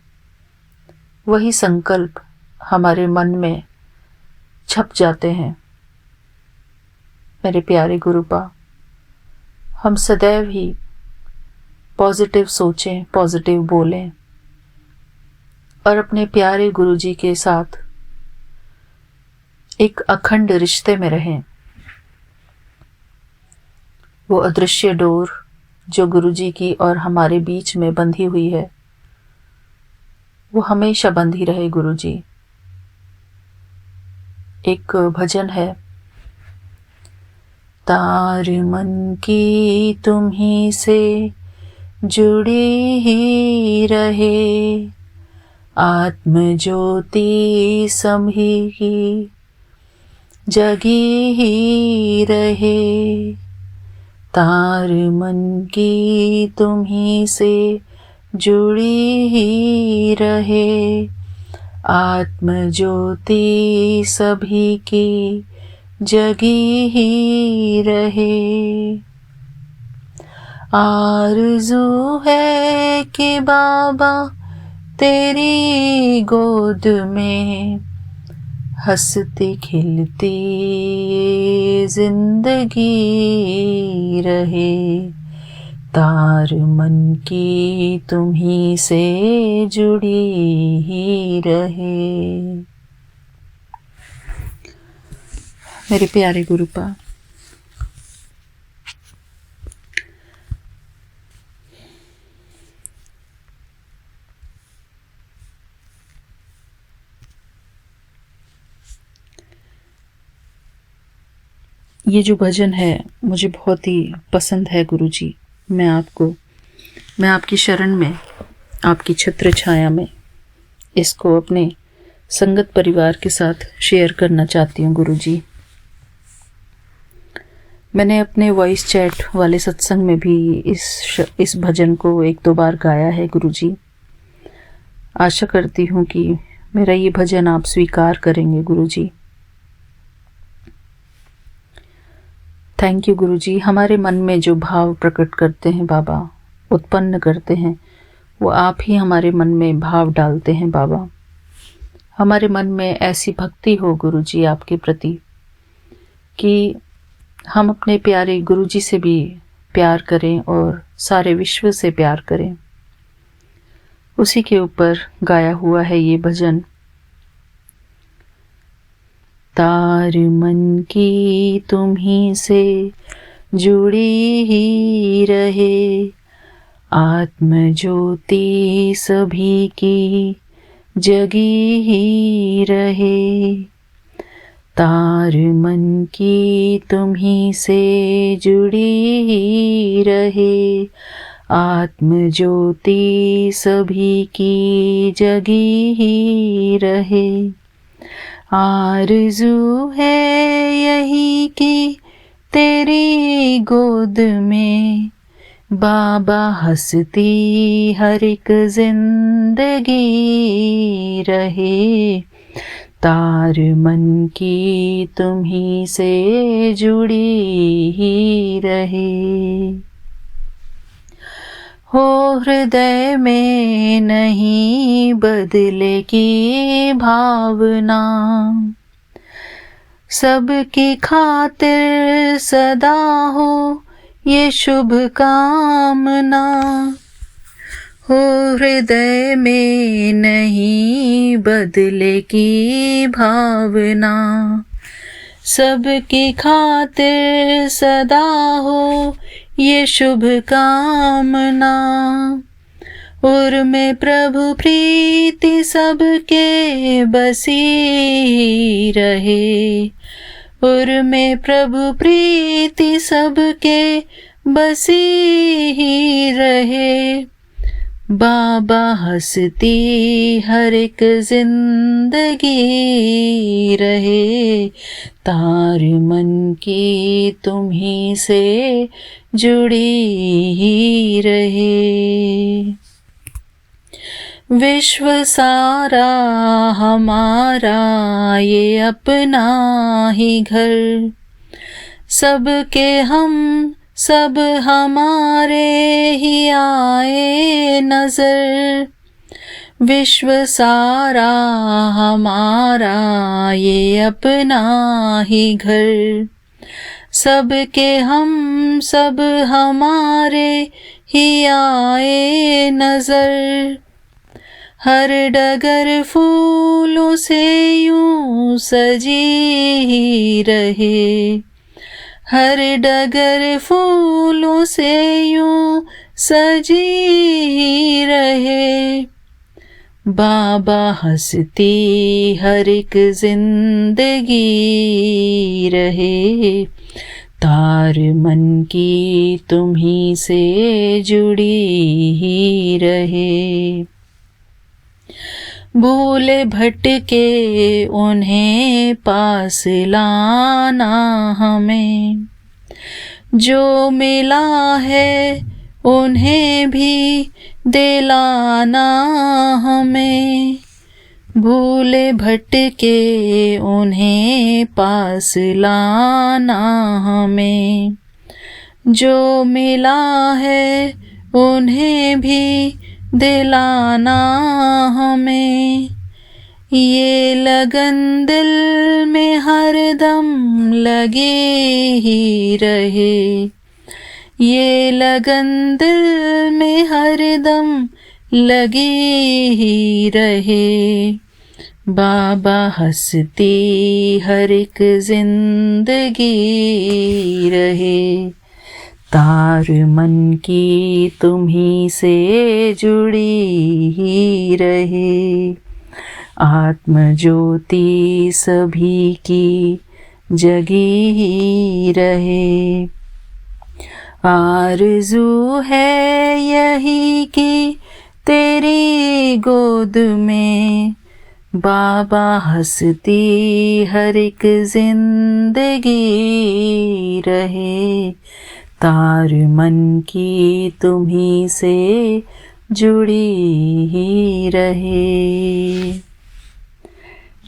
D: वही संकल्प हमारे मन में छप जाते हैं। मेरे प्यारे गुरुपा, हम सदैव ही पॉजिटिव सोचें, पॉजिटिव बोलें और अपने प्यारे गुरुजी के साथ एक अखंड रिश्ते में रहें। वो अदृश्य डोर जो गुरुजी की और हमारे बीच में बंधी हुई है, वो हमेशा बंधी रहे गुरुजी। एक भजन है, तार मन की तुम्ही से जुड़ी ही रहे, आत्म ज्योति सभी की जगी ही रहे। तार मन की तुम्ही से जुड़ी ही रहे, आत्म ज्योति सभी की जगी ही रहे। आरज़ू है कि बाबा तेरी गोद में हंसती खिलती ये जिंदगी रहे, तार मन की तुम्ही से जुड़ी ही रहे। मेरे प्यारे गुरुपा, ये जो भजन है मुझे बहुत ही पसंद है गुरुजी। मैं आपकी शरण में, आपकी छत्र छाया में इसको अपने संगत परिवार के साथ शेयर करना चाहती हूँ गुरुजी। मैंने अपने वॉइस चैट वाले सत्संग में भी इस भजन को 1-2 बार गाया है गुरुजी। आशा करती हूँ कि मेरा ये भजन आप स्वीकार करेंगे गुरुजी। थैंक यू गुरुजी। हमारे मन में जो भाव प्रकट करते हैं बाबा, उत्पन्न करते हैं, वो आप ही हमारे मन में भाव डालते हैं बाबा। हमारे मन में ऐसी भक्ति हो गुरुजी आपके प्रति कि हम अपने प्यारे गुरुजी से भी प्यार करें और सारे विश्व से प्यार करें। उसी के ऊपर गाया हुआ है ये भजन। तार मन की तुम्ही से जुड़ी ही रहे, आत्म ज्योति सभी की जगी ही रहे। तार मन की तुम्ही से जुड़ी ही रहे, आत्म ज्योति सभी की जगी ही रहे। आरज़ू है यही कि तेरी गोद में बाबा हंसती हर एक जिंदगी रहे, तार मन की तुम्ही से जुड़ी ही रहे। हो हृदय में नहीं बदले की भावना, सबकी खातिर सदा हो ये शुभ कामना। हो हृदय में नहीं बदले की भावना, सबकी खातिर सदा हो ये शुभ कामना। और में प्रभु प्रीति सबके बसी रहे, और में प्रभु प्रीति सबके बसी ही रहे। बाबा हंसती हर एक जिंदगी रहे, तार मन की तुम्ही से जुड़ी ही रहे। विश्व सारा हमारा ये अपना ही घर, सबके हम सब हमारे ही आए नजर। विश्व सारा हमारा ये अपना ही घर, सबके हम सब हमारे ही आए नजर। हर डगर फूलों से यूं सजी ही रहे, हर डगर फूलों से यूं सजी ही रहे। बाबा हंसती हर एक जिंदगी रहे, तार मन की तुम्ही से जुड़ी ही रहे। भूले भटके उन्हें पास लाना हमें, जो मिला है उन्हें भी दिलाना हमें। भूले भटके उन्हें पास लाना हमें, जो मिला है उन्हें भी दिलाना हमें। ये लगन दिल में हरदम लगे ही रहे, ये लगन दिल में हरदम लगे ही रहे। बाबा हंसती हर एक जिंदगी रहे, तार मन की तुम्ही से जुड़ी ही रहे। आत्म ज्योति सभी की जगी ही रहे। आरज़ू है यही कि तेरी गोद में बाबा हंसती हर एक जिंदगी रहे, तार मन की तुम्ही से जुड़ी ही रहे।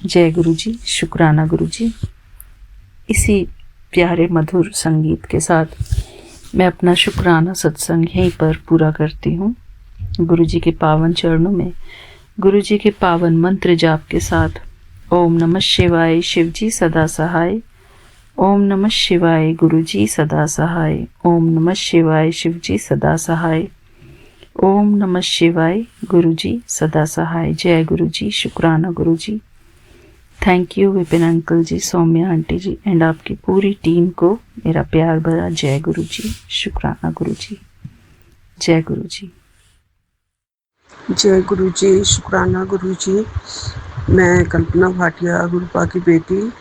D: जय गुरु जी, शुक्राना गुरु जी। इसी प्यारे मधुर संगीत के साथ मैं अपना शुक्राना सत्संग यहीं पर पूरा करती हूँ। गुरु जी के पावन चरणों में गुरु जी के पावन मंत्र जाप के साथ ओम नमः शिवाय, शिव जी सदा सहाय। ओम नमः शिवाय, गुरु जी सदा सहाय। ओम नमः शिवाय, शिव जी सदा सहाय। ओम नमः शिवाय, गुरु जी सदा सहाय। जय गुरु जी, शुक्राना Guru ji. Thank you Vipin uncle ji, Saumya aunty ji and आपकी पूरी टीम को मेरा प्यार भरा जय गुरु जी, शुक्राना गुरु जी। जय गुरु जी।
E: जय गुरु जी, शुक्राना गुरु जी। मैं कल्पना भाटिया, गुरुपा की बेटी,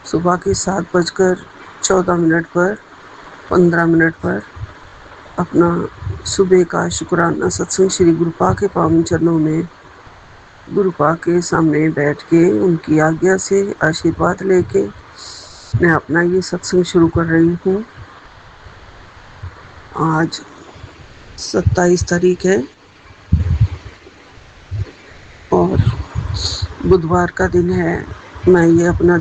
E: सुबह के 7:14 पर 15 पर अपना सुबह का शुक्राना सत्संग श्री गुरुपा के पावन चरणों में गुरुपा के सामने बैठ के उनकी आज्ञा से आशीर्वाद लेके मैं अपना ये सत्संग शुरू कर रही हूँ। आज 27 तारीख है और बुधवार का दिन है। मैं ये अपना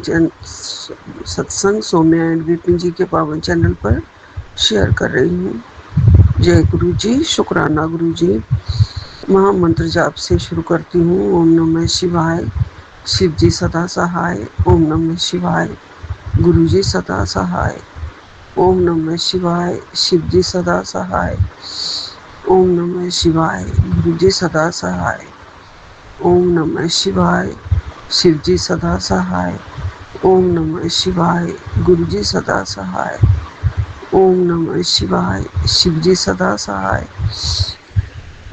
E: सत्संग सौम्या एंड विपिन जी के पावन चैनल पर शेयर कर रही हूँ। जय गुरु जी, शुक्राना गुरु जी। महामंत्र जाप से शुरू करती हूँ। ओम नमः शिवाय, शिव जी सदा सहाय। ओम नमः शिवाय, गुरु जी सदा सहाय। ओम नमः शिवाय, शिव जी सदा सहाय। ओम नमः शिवाय, गुरु जी सदा सहाय। ओम नमः शिवाय, शिव जी सदा सहाय। ओम नमः शिवाय, गुरु जी सदा सहाय। ओम नमः शिवाय, शिव जी सदा सहाय।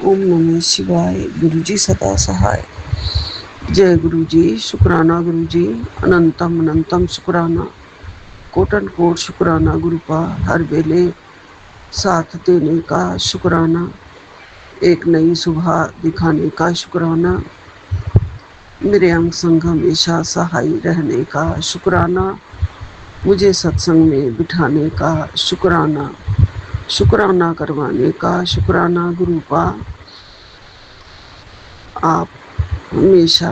E: ओम नमः शिवाय, गुरु जी सदा सहाय। जय गुरु जी, शुक्राना गुरु जी। अनंतम अनंतम शुक्राना, कोटन कोट शुक्राना गुरुपा। हर वेले साथ देने का शुक्राना, एक नई सुबह दिखाने का शुक्राना, मेरे अंग संग हमेशा सहाय रहने का शुक्राना, मुझे सत्संग में बिठाने का शुक्राना, शुक्राना करवाने का शुक्राना गुरुपा। आप हमेशा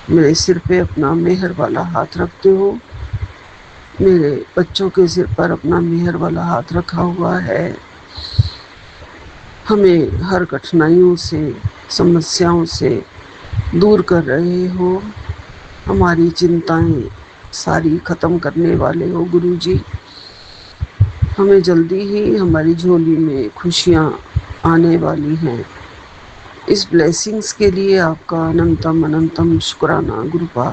E: मेरे सिर पे अपना मेहर वाला हाथ रखते हो। मेरे बच्चों के सिर पर अपना मेहर वाला हाथ रखा हुआ है। हमें हर कठिनाइयों से, समस्याओं से दूर कर रहे हो। हमारी चिंताएं सारी खत्म करने वाले हो गुरु जी। हमें जल्दी ही हमारी झोली में खुशियाँ आने वाली हैं। इस ब्लेसिंग्स के लिए आपका अनंतम अनंतम शुक्राना गुरुपा,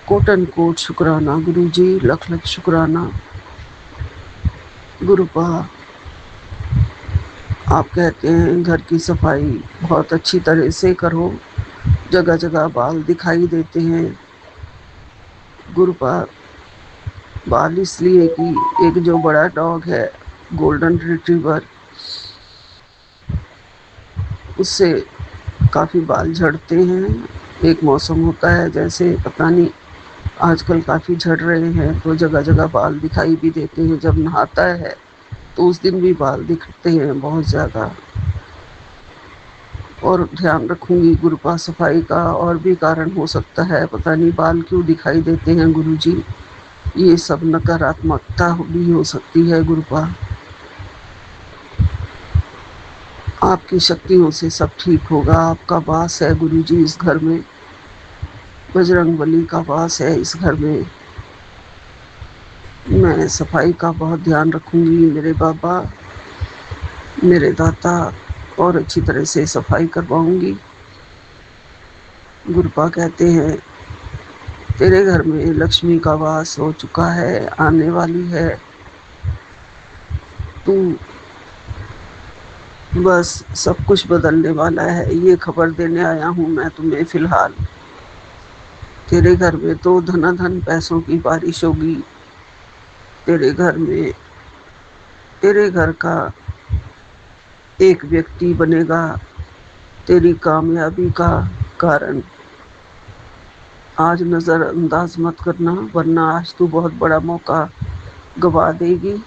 E: कोट एंड कोट शुक्राना गुरुजी, लख लख शुक्राना गुरुपा। आप कहते हैं घर की सफाई बहुत अच्छी तरह से करो, जगह जगह बाल दिखाई देते हैं गुरुपा। बाल इसलिए कि एक जो बड़ा डॉग है गोल्डन रिट्रीवर, उससे काफ़ी बाल झड़ते हैं। एक मौसम होता है जैसे पता नहीं आजकल काफ़ी झड़ रहे हैं, तो जगह जगह बाल दिखाई भी देते हैं। जब नहाता है तो उस दिन भी बाल दिखते हैं बहुत ज़्यादा। और ध्यान रखूंगी गुरुपा सफाई का। और भी कारण हो सकता है, पता नहीं बाल क्यों दिखाई देते हैं गुरुजी। ये सब नकारात्मकता भी हो सकती है गुरुपा। आपकी शक्तियों से सब ठीक होगा। आपका वास है गुरुजी इस घर में, बजरंगबली का वास है इस घर में। मैं सफाई का बहुत ध्यान रखूंगी मेरे बाबा, मेरे दाता, और अच्छी तरह से सफाई करवाऊंगी। गुरुपा कहते हैं तेरे घर में लक्ष्मी का वास हो चुका है, आने वाली है, तू बस सब कुछ बदलने वाला है। ये खबर देने आया हूँ मैं तुम्हें फिलहाल। तेरे घर में तो धनाधन पैसों की बारिश होगी। तेरे घर में, तेरे घर का एक व्यक्ति बनेगा तेरी कामयाबी का कारण। आज नज़रअंदाज मत करना, वरना आज तू बहुत बड़ा मौका गवा देगी।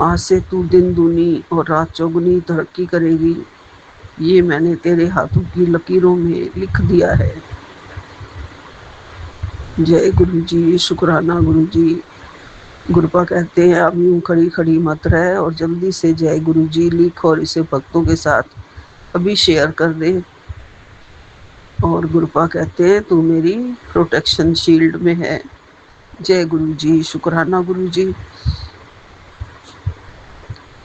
E: आज से तू दिन दूनी और रात चौगुनी तरक्की करेगी। ये मैंने तेरे हाथों की लकीरों में लिख दिया है। जय गुरु जी, शुक्राना गुरु जी। गुरुपा कहते हैं अब यूं खड़ी खड़ी मत रहे और जल्दी से जय गुरु जी लिख और इसे भक्तों के साथ अभी शेयर कर दे। और गुरुपा कहते हैं तू मेरी प्रोटेक्शन शील्ड में है। जय गुरु जी, शुक्राना गुरु जी।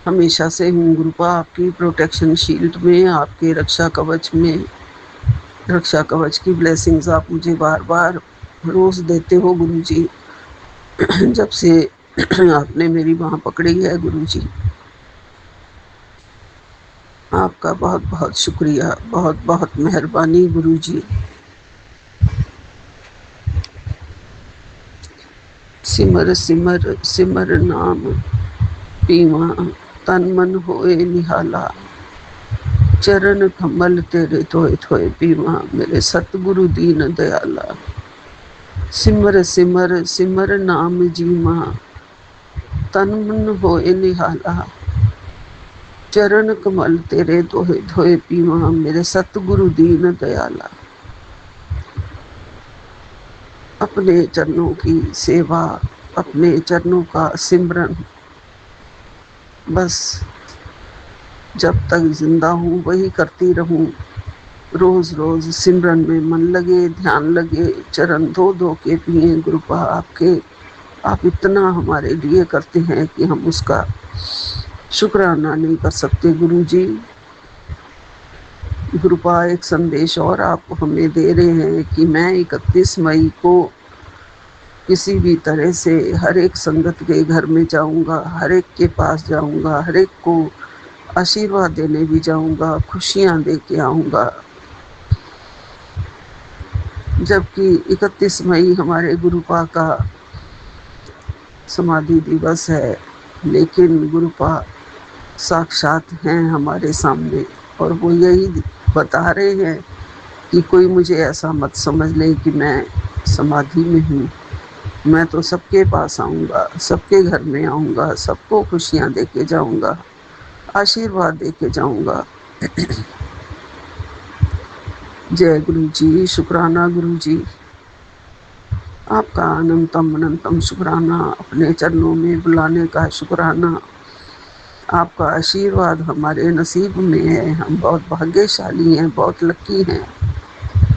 E: हमेशा से हूँ गुरुपा आपकी प्रोटेक्शन शील्ड में, आपके रक्षा कवच में। रक्षा कवच की ब्लेसिंग्स आप मुझे बार बार रोज देते हो गुरु जी। जब से आपने मेरी बाँह पकड़ी है गुरु जी, आपका बहुत बहुत शुक्रिया, बहुत बहुत मेहरबानी गुरु जी। सिमर सिमर सिमर नाम पीवा, तन मन होए निहाला। चरण कमल तेरे धोए धोए पीवा, मेरे सतगुरु दीन दयाला। सिमर सिमर सिमर नाम जीवा, तन मन होए निहाला। चरण कमल तेरे धोए धोए पीवा, मेरे सतगुरु दीन दयाला। अपने चरणों की सेवा, अपने चरणों का सिमरन, बस जब तक जिंदा हूँ वही करती रहूँ। रोज रोज सिमरन में मन लगे, ध्यान लगे, चरण धो धो के पिए गुरुपा आपके। आप इतना हमारे लिए करते हैं कि हम उसका शुक्राना नहीं कर सकते गुरु जी। गुरुपा एक संदेश और आप हमें दे रहे हैं कि मैं 31 मई को किसी भी तरह से हर एक संगत के घर में जाऊंगा, हर एक के पास जाऊंगा, हर एक को आशीर्वाद देने भी जाऊंगा, खुशियां दे के आऊंगा। जबकि 31 मई हमारे गुरुपा का समाधि दिवस है, लेकिन गुरुपा साक्षात हैं हमारे सामने और वो यही बता रहे हैं कि कोई मुझे ऐसा मत समझ ले कि मैं समाधि में हूँ। मैं तो सबके पास आऊँगा, सबके घर में आऊँगा, सबको खुशियाँ दे के जाऊँगा, आशीर्वाद दे के जाऊँगा। जय गुरु जी, शुक्राना गुरु जी। आपका अनंतम अनंतम शुक्राना, अपने चरणों में बुलाने का शुक्राना। आपका आशीर्वाद हमारे नसीब में है। हम बहुत भाग्यशाली हैं, बहुत लकी हैं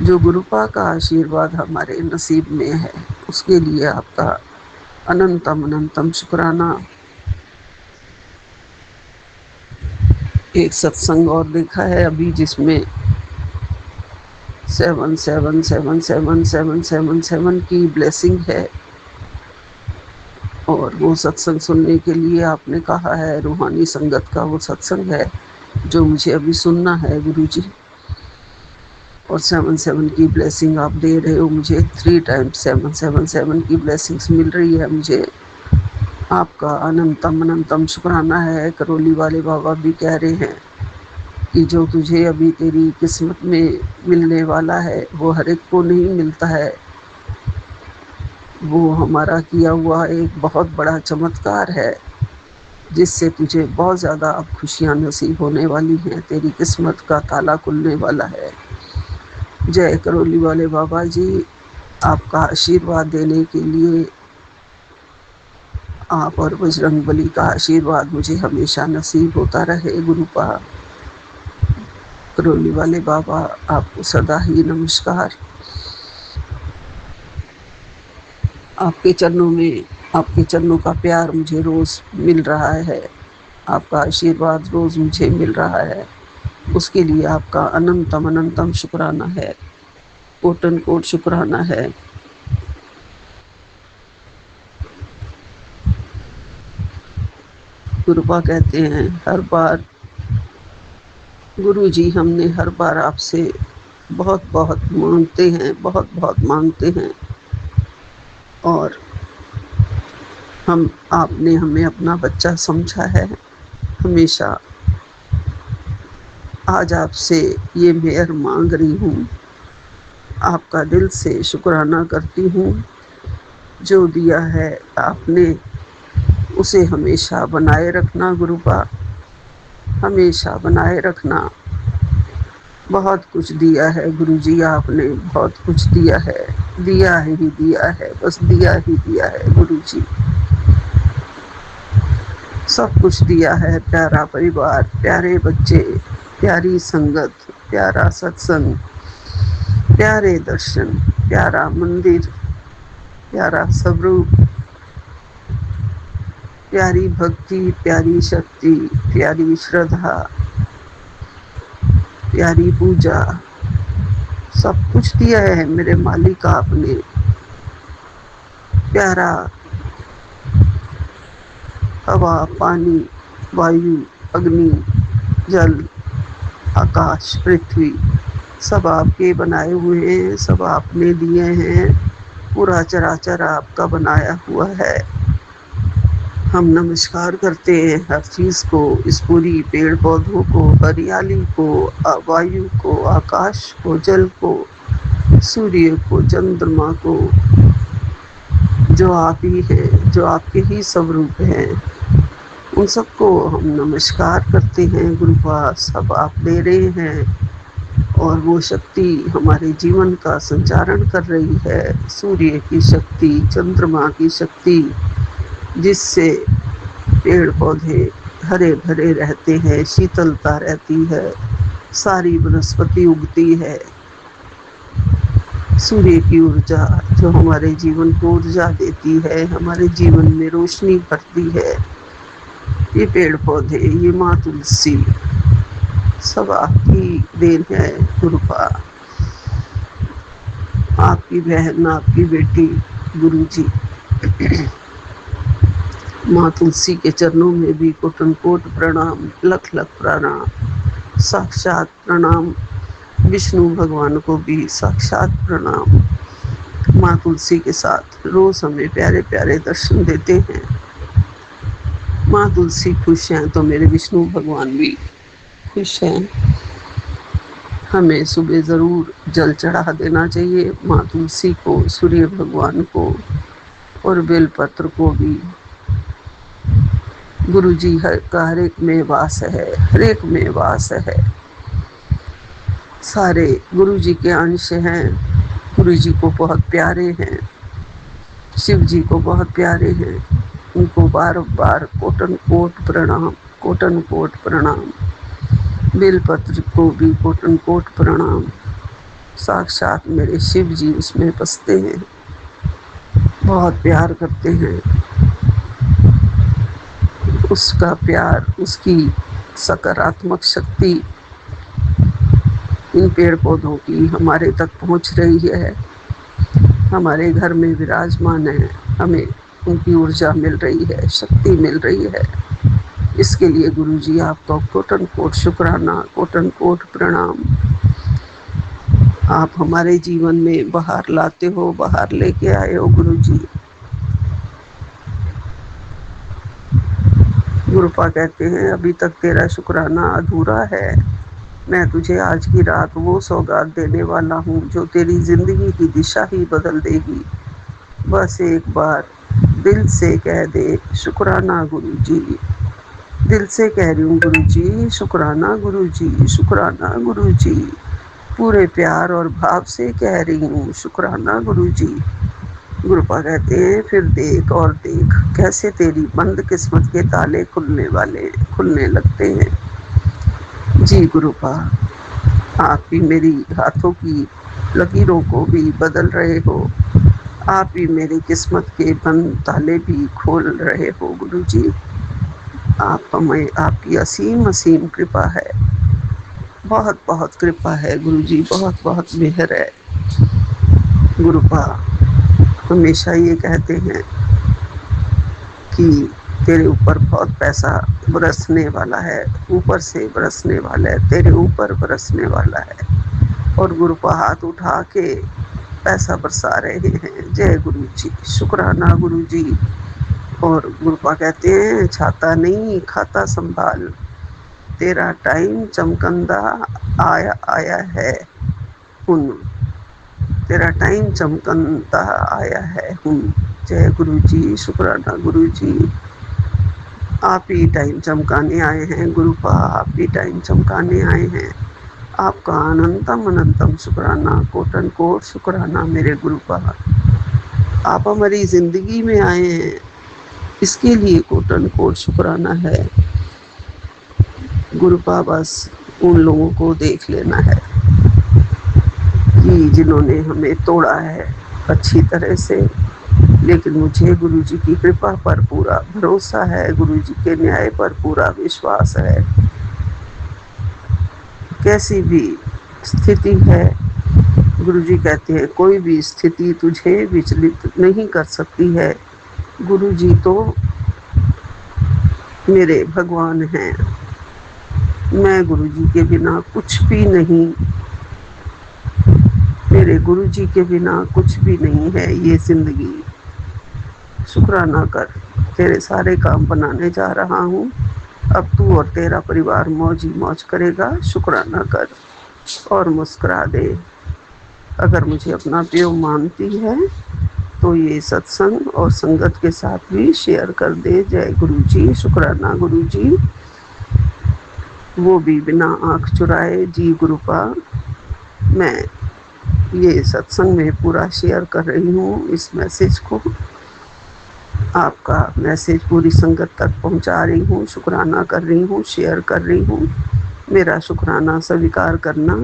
E: जो गुरुपा का आशीर्वाद हमारे नसीब में है। उसके लिए आपका अनंतम अनंतम शुक्राना। एक सत्संग और देखा है अभी जिसमें 77777777 की ब्लेसिंग है, और वो सत्संग सुनने के लिए आपने कहा है, रूहानी संगत का वो सत्संग है जो मुझे अभी सुनना है गुरुजी। और 77 की ब्लेसिंग आप दे रहे हो मुझे, 3 टाइम्स 777 की ब्लेसिंग्स मिल रही है मुझे। आपका अनंतम अनंतम शुक्राना है। करौली वाले बाबा भी कह रहे हैं कि जो तुझे अभी तेरी किस्मत में मिलने वाला है वो हर एक को नहीं मिलता है, वो हमारा किया हुआ एक बहुत बड़ा चमत्कार है जिससे तुझे बहुत ज़्यादा अब खुशियाँ नसीब होने वाली हैं, तेरी किस्मत का ताला खुलने वाला है। जय करौली वाले बाबा जी, आपका आशीर्वाद देने के लिए आप और बजरंगबली का आशीर्वाद मुझे हमेशा नसीब होता रहे गुरुपा। करौली वाले बाबा आपको सदा ही नमस्कार। आपके चरणों का प्यार मुझे रोज़ मिल रहा है, आपका आशीर्वाद रोज़ मुझे मिल रहा है, उसके लिए आपका अनंतम अनंतम शुक्राना है, कोटन कोट शुक्राना है। गुरुपा कहते हैं हर बार गुरुजी हमने हर बार आपसे बहुत बहुत मांगते हैं, बहुत बहुत मांगते हैं, और आपने हमें अपना बच्चा समझा है हमेशा। आज आपसे ये मेहर मांग रही हूँ, आपका दिल से शुक्राना करती हूँ। जो दिया है आपने उसे हमेशा बनाए रखना गुरुपा, हमेशा बनाए रखना। बहुत कुछ दिया है गुरुजी, आपने बहुत कुछ दिया है, दिया ही दिया है, बस दिया ही दिया है गुरुजी। सब कुछ दिया है, प्यारा परिवार, प्यारे बच्चे, प्यारी संगत, प्यारा सत्संग, प्यारे दर्शन, प्यारा मंदिर, प्यारा स्वरूप, प्यारी भक्ति, प्यारी शक्ति, प्यारी श्रद्धा, प्यारी पूजा, सब कुछ दिया है मेरे मालिक आपने। प्यारा हवा, पानी, वायु, अग्नि, जल, आकाश, पृथ्वी, सब आपके बनाए हुए हैं, सब आपने दिए हैं, पूरा चराचर आपका बनाया हुआ है। हम नमस्कार करते हैं हर चीज़ को, इस पूरी पेड़ पौधों को, हरियाली को, वायु को, आकाश को, जल को, सूर्य को, चंद्रमा को, जो आप ही हैं, जो आपके ही स्वरूप हैं, उन सबको हम नमस्कार करते हैं गुरुपा। सब आप दे रहे हैं और वो शक्ति हमारे जीवन का संचारण कर रही है, सूर्य की शक्ति, चंद्रमा की शक्ति, जिससे पेड़ पौधे हरे भरे रहते हैं, शीतलता रहती है, सारी वनस्पति उगती है। सूर्य की ऊर्जा जो हमारे जीवन को ऊर्जा देती है, हमारे जीवन में रोशनी भरती है, ये पेड़ पौधे, ये माँ तुलसी, सब आपकी देन है गुरुपा। आपकी बहन, आपकी बेटी गुरुजी। माँ तुलसी के चरणों में भी कोटन कोट प्रणाम, लख लख प्रणाम, साक्षात प्रणाम। विष्णु भगवान को भी साक्षात प्रणाम। माँ तुलसी के साथ रोज हमें प्यारे प्यारे दर्शन देते हैं। माँ तुलसी खुश हैं तो मेरे विष्णु भगवान भी खुश हैं। हमें सुबह ज़रूर जल चढ़ा देना चाहिए माँ तुलसी को, सूर्य भगवान को, और बेलपत्र को भी। गुरुजी का हर एक में वास है, हर एक में वास है। सारे गुरुजी के अंश हैं, गुरुजी को बहुत प्यारे हैं, शिव जी को बहुत प्यारे हैं। उनको बार बार कोटन कोट प्रणाम, कोटन कोट प्रणाम। बेलपत्र को भी कोटन कोट प्रणाम। साक्षात मेरे शिव जी उसमें बसते हैं, बहुत प्यार करते हैं। उसका प्यार, उसकी सकारात्मक शक्ति इन पेड़ पौधों की हमारे तक पहुंच रही है, हमारे घर में विराजमान है, हमें उनकी ऊर्जा मिल रही है, शक्ति मिल रही है। इसके लिए गुरुजी आपका कोटन कोट शुक्राना, कोटन कोट प्रणाम। आप हमारे जीवन में बाहर लाते हो, बाहर लेके आए हो गुरुजी। गुरुपा कहते हैं अभी तक तेरा शुक्राना अधूरा है। मैं तुझे आज की रात वो सौगात देने वाला हूँ जो तेरी जिंदगी की दिशा ही बदल देगी। बस एक बार दिल से कह दे शुक्राना गुरुजी। दिल से कह रही हूँ गुरुजी, शुक्राना गुरुजी, शुक्राना गुरुजी। पूरे प्यार और भाव से कह रही हूँ शुक्राना गुरुजी। गुरुपा कहते हैं फिर देख और देख कैसे तेरी बंद किस्मत के ताले खुलने लगते हैं। जी गुरुपा, आप ही मेरी हाथों की लकीरों को भी बदल रहे हो, आप ही मेरी किस्मत के बंद ताले भी खोल रहे हो गुरुजी। आप हमें आपकी असीम असीम कृपा है, बहुत बहुत कृपा है गुरुजी, बहुत बहुत मेहर है। गुरुपा हमेशा ये कहते हैं कि तेरे ऊपर बहुत पैसा बरसने वाला है, ऊपर से बरसने वाला है, तेरे ऊपर बरसने वाला है। और गुरुपा हाथ उठा के पैसा बरसा रहे हैं। जय गुरुजी, शुक्राना गुरुजी। और गुरुपा कहते हैं छाता नहीं खाता संभाल, तेरा टाइम चमकंदा आया है हुन, तेरा टाइम चमकंदा आया है हुन। जय गुरुजी, शुक्राना गुरुजी। आप ही टाइम चमकाने आए हैं गुरुपा, आप ही टाइम चमकाने आए हैं। आपका अनंतम अनंतम शुक्राना, कोटन कोट शुक्राना मेरे गुरुपा। आप हमारी जिंदगी में आए हैं, इसके लिए कोटन कोट शुक्राना है गुरुपा। बस उन लोगों को देख लेना है कि जिन्होंने हमें तोड़ा है अच्छी तरह से, लेकिन मुझे गुरुजी की कृपा पर पूरा भरोसा है, गुरुजी के न्याय पर पूरा विश्वास है। कैसी भी स्थिति है, गुरुजी कहते हैं कोई भी स्थिति तुझे विचलित नहीं कर सकती है। गुरुजी तो मेरे भगवान हैं, मैं गुरुजी के बिना कुछ भी नहीं, मेरे गुरुजी के बिना कुछ भी नहीं है ये जिंदगी। शुक्राना कर, तेरे सारे काम बनाने जा रहा हूँ, अब तू और तेरा परिवार मौज ही मौज करेगा। शुक्राना कर और मुस्कुरा दे। अगर मुझे अपना प्यो मानती है तो ये सत्संग और संगत के साथ भी शेयर कर दे। जय गुरुजी, शुक्राना गुरुजी। वो भी बिना आँख चुराए। जी गुरुपा, मैं ये सत्संग में पूरा शेयर कर रही हूँ इस मैसेज को, आपका मैसेज पूरी संगत तक पहुँचा रही हूँ, शुक्राना कर रही हूँ, शेयर कर रही हूँ। मेरा शुक्राना स्वीकार करना।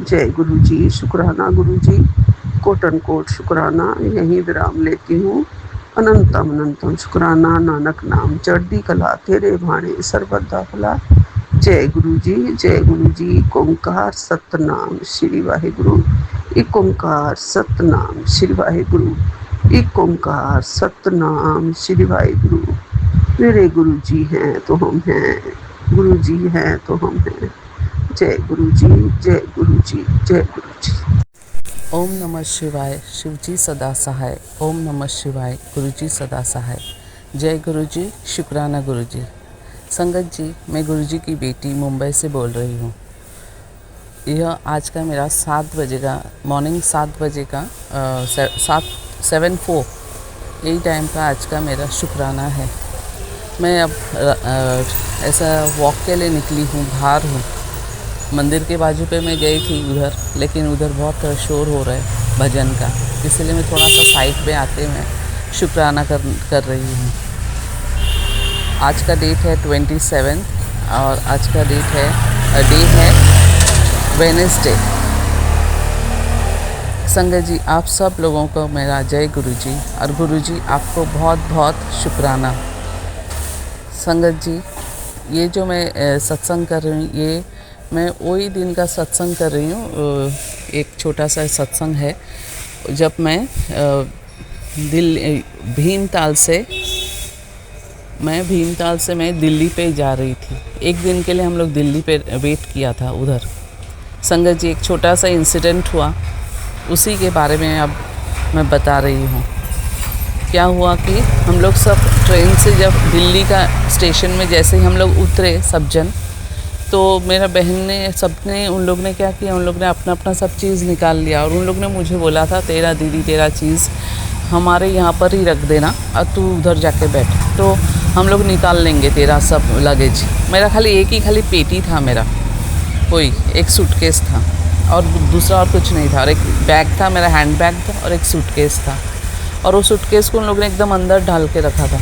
E: जय गुरुजी, शुक्राना गुरुजी। कोटन कोट शुक्राना, यहीं विराम लेती हूँ। अनंतम अनंतम शुक्राना, नानक नाम चढ़दी कला, तेरे भाणे सर्वदा भला। जय गुरुजी, जय गुरुजी। एक ओंकार सतनाम श्री वाहिगुरु, एक ओंकार सतनाम श्री वाहिगुरु, एक ओंकार सतनाम श्री वाहिगुरु। मेरे गुरुजी हैं तो हम हैं, गुरुजी हैं तो हम हैं। जय गुरुजी, जय गुरुजी, जय गुरुजी।
F: ओम नमः शिवाय, शिवजी सदा सहाय। ओम नमः शिवाय, गुरुजी सदा सहाय। जय गुरुजी, शुक्राना गुरुजी। संगत जी, मैं गुरुजी की बेटी मुंबई से बोल रही हूँ। यह आज का मेरा 7 बजे का, मॉर्निंग 7 बजे का 7:04 यही टाइम का आज का मेरा शुक्राना है। मैं अब ऐसा वॉक के लिए निकली हूँ, बाहर हूँ। मंदिर के बाजू पे मैं गई थी उधर, लेकिन उधर बहुत शोर हो रहा है भजन का, इसलिए मैं थोड़ा सा साइड पे आते मैं शुक्राना कर रही हूँ। आज का डेट है 27 और आज का डे है वेडनेसडे। संगत जी, आप सब लोगों को मेरा जय गुरुजी, और गुरुजी आपको बहुत बहुत शुक्राना। संगत जी, ये जो मैं सत्संग कर रही हूँ, ये मैं वही दिन का सत्संग कर रही हूँ। एक छोटा सा सत्संग है जब मैं भीमताल से मैं दिल्ली पे जा रही थी। एक दिन के लिए हम लोग दिल्ली पे वेट किया था उधर। संगत जी, एक छोटा सा इंसिडेंट हुआ, उसी के बारे में अब मैं बता रही हूँ। क्या हुआ कि हम लोग सब ट्रेन से जब दिल्ली का स्टेशन में जैसे ही हम लोग उतरे सब जन, तो मेरा बहन ने सबने उन लोग ने क्या किया, उन लोग ने अपना अपना सब चीज़ निकाल लिया और उन लोग ने मुझे बोला था, तेरा दीदी तेरा चीज़ हमारे यहाँ पर ही रख देना और तू उधर जाके बैठ, तो हम लोग निकाल लेंगे तेरा सब लगेज। मेरा खाली पेटी था, मेरा कोई एक सूटकेस था और दूसरा और कुछ नहीं था, और एक बैग था, मेरा हैंड बैग था और एक सूटकेस था। और वो सूटकेस को उन लोग ने एकदम अंदर डाल के रखा था।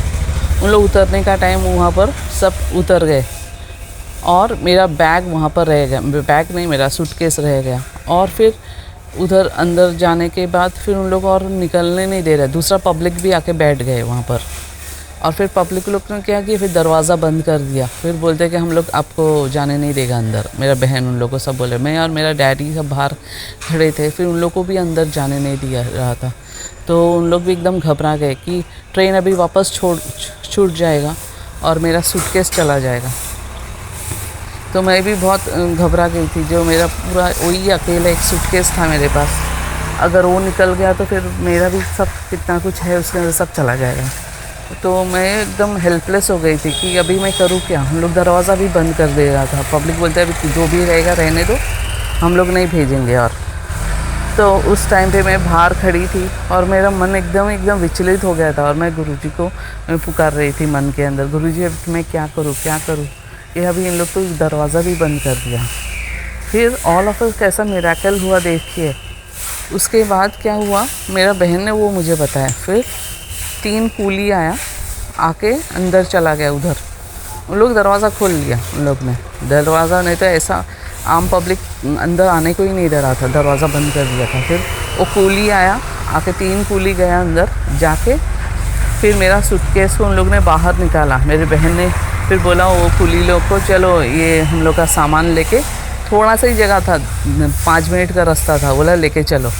F: उन लोग उतरने का टाइम वहाँ पर सब उतर गए और मेरा बैग वहाँ पर रह गया। बैग नहीं, मेरा सूटकेस रह गया। और फिर उधर अंदर जाने के बाद फिर उन लोग और निकलने नहीं दे रहे। दूसरा पब्लिक भी आके बैठ गए वहाँ पर, और फिर पब्लिक लोग ने क्या किया, फिर दरवाज़ा बंद कर दिया। फिर बोलते कि हम लोग आपको जाने नहीं देगा अंदर। मेरा बहन उन लोगों को सब बोले, मैं और मेरा डैडी सब बाहर खड़े थे। फिर उन लोग को भी अंदर जाने नहीं दिया रहा था। तो उन लोग भी एकदम घबरा गए कि ट्रेन अभी वापस छूट जाएगा और मेरा सूटकेस चला जाएगा। तो मैं भी बहुत घबरा गई थी। जो मेरा पूरा वही अकेला एक सूटकेस था मेरे पास, अगर वो निकल गया तो फिर मेरा भी सब कितना कुछ है उसके अंदर सब चला जाएगा। तो मैं एकदम हेल्पलेस हो गई थी कि अभी मैं करूँ क्या। हम लोग दरवाज़ा भी बंद कर दे रहा था। पब्लिक बोलता है अभी जो भी रहेगा रहने दो, हम लोग नहीं भेजेंगे। और तो उस टाइम पे मैं बाहर खड़ी थी और मेरा मन एकदम विचलित हो गया था और मैं गुरुजी को पुकार रही थी मन के अंदर, गुरुजी अब मैं क्या करूँ। ये अभी इन लोग तो दरवाज़ा भी बंद कर दिया। फिर ऑल ऑफ अस कैसा मिरेकल हुआ देखिए। उसके बाद क्या हुआ, मेरा बहन ने वो मुझे बताया। फिर 3 कूली आया, आके अंदर चला गया उधर। उन लोग दरवाज़ा खोल लिया, उन लोग ने दरवाज़ा, नहीं तो ऐसा आम पब्लिक अंदर आने को ही नहीं दे रहा था, दरवाज़ा बंद कर दिया था। फिर वो कूली आया, आके 3 कूली गया अंदर जाके। फिर मेरा सूटकेस को उन लोग ने बाहर निकाला। मेरी बहन ने फिर बोला वो कूली लोग को, चलो ये हम लोग का सामान लेके, थोड़ा सा ही जगह था, 5 मिनट का रास्ता था, बोला लेके चलो।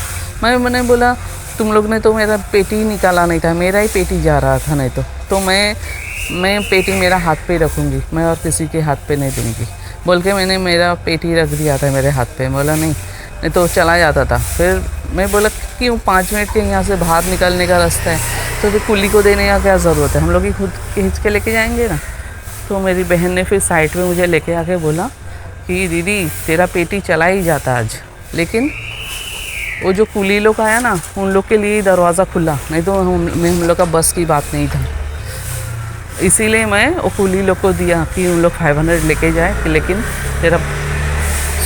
F: मैंने बोला तुम लोग ने तो मेरा पेटी निकाला नहीं था, मेरा ही पेटी जा रहा था, नहीं तो मैं पेटी मेरा हाथ पे ही रखूँगी, मैं और किसी के हाथ पे नहीं दूँगी बोल के मैंने मेरा पेटी रख दिया था मेरे हाथ पे। बोला नहीं तो चला जाता था। फिर मैं बोला क्यों, 5 मिनट के यहाँ से बाहर निकलने का रास्ता है, तो फिर कुली को देने का क्या ज़रूरत है, हम लोग ही खुद खींच के लेके जाएंगे ना। तो मेरी बहन ने फिर साइड में मुझे लेके आके बोला कि दीदी तेरा पेटी चला ही जाता आज, लेकिन वो जो कुली लोग आया ना, उन लोग के लिए दरवाज़ा खुला, नहीं तो हम लोग का बस की बात नहीं था। इसीलिए मैं वो कुली लोग को दिया कि उन लोग 500 लेके जाए, लेकिन तेरा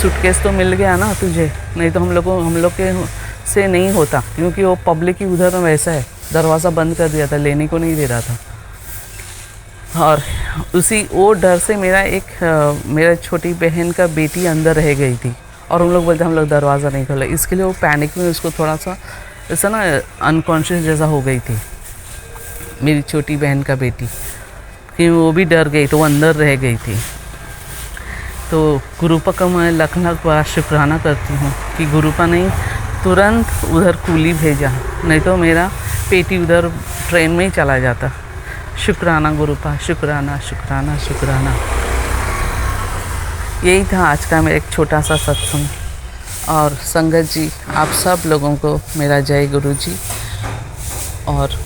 F: सूटकेस तो मिल गया ना तुझे, नहीं तो हम लोग के से नहीं होता, क्योंकि वो पब्लिक ही उधर वैसा है, दरवाज़ा बंद कर दिया था, लेने को नहीं दे रहा था। और उसी वो डर से मेरा छोटी बहन का बेटी अंदर रह गई थी और उन लोग बोलते हम लोग दरवाज़ा नहीं खोला। इसके लिए वो पैनिक में उसको थोड़ा सा ऐसा ना अनकॉन्शियस जैसा हो गई थी मेरी छोटी बहन का बेटी, कि वो भी डर गई, तो वो अंदर रह गई थी। तो गुरुपा का मैं लाख बार शुक्राना करती हूँ कि गुरुपा ने तुरंत उधर कूली भेजा, नहीं तो मेरा पेटी उधर ट्रेन में ही चला जाता। शुक्राना गुरुपा, शुक्राना शुक्राना शुक्राना। यही था आज का मेरा एक छोटा सा सत्संग। और संगत जी, आप सब लोगों को मेरा जय गुरु जी, और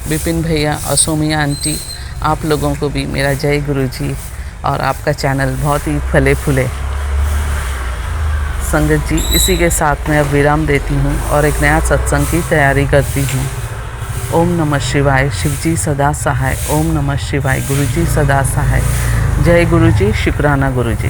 F: विपिन भैया और सोमिया आंटी, आप लोगों को भी मेरा जय गुरु जी, और आपका चैनल बहुत ही फले फूले। संगत जी, इसी के साथ मैं अब विराम देती हूँ और एक नया सत्संग की तैयारी करती हूँ। ओम नमः शिवाय, शिवजी सदा सहाय। ओम नमः शिवाय, गुरुजी सदा सहाय। जय गुरुजी, शुक्राना गुरुजी।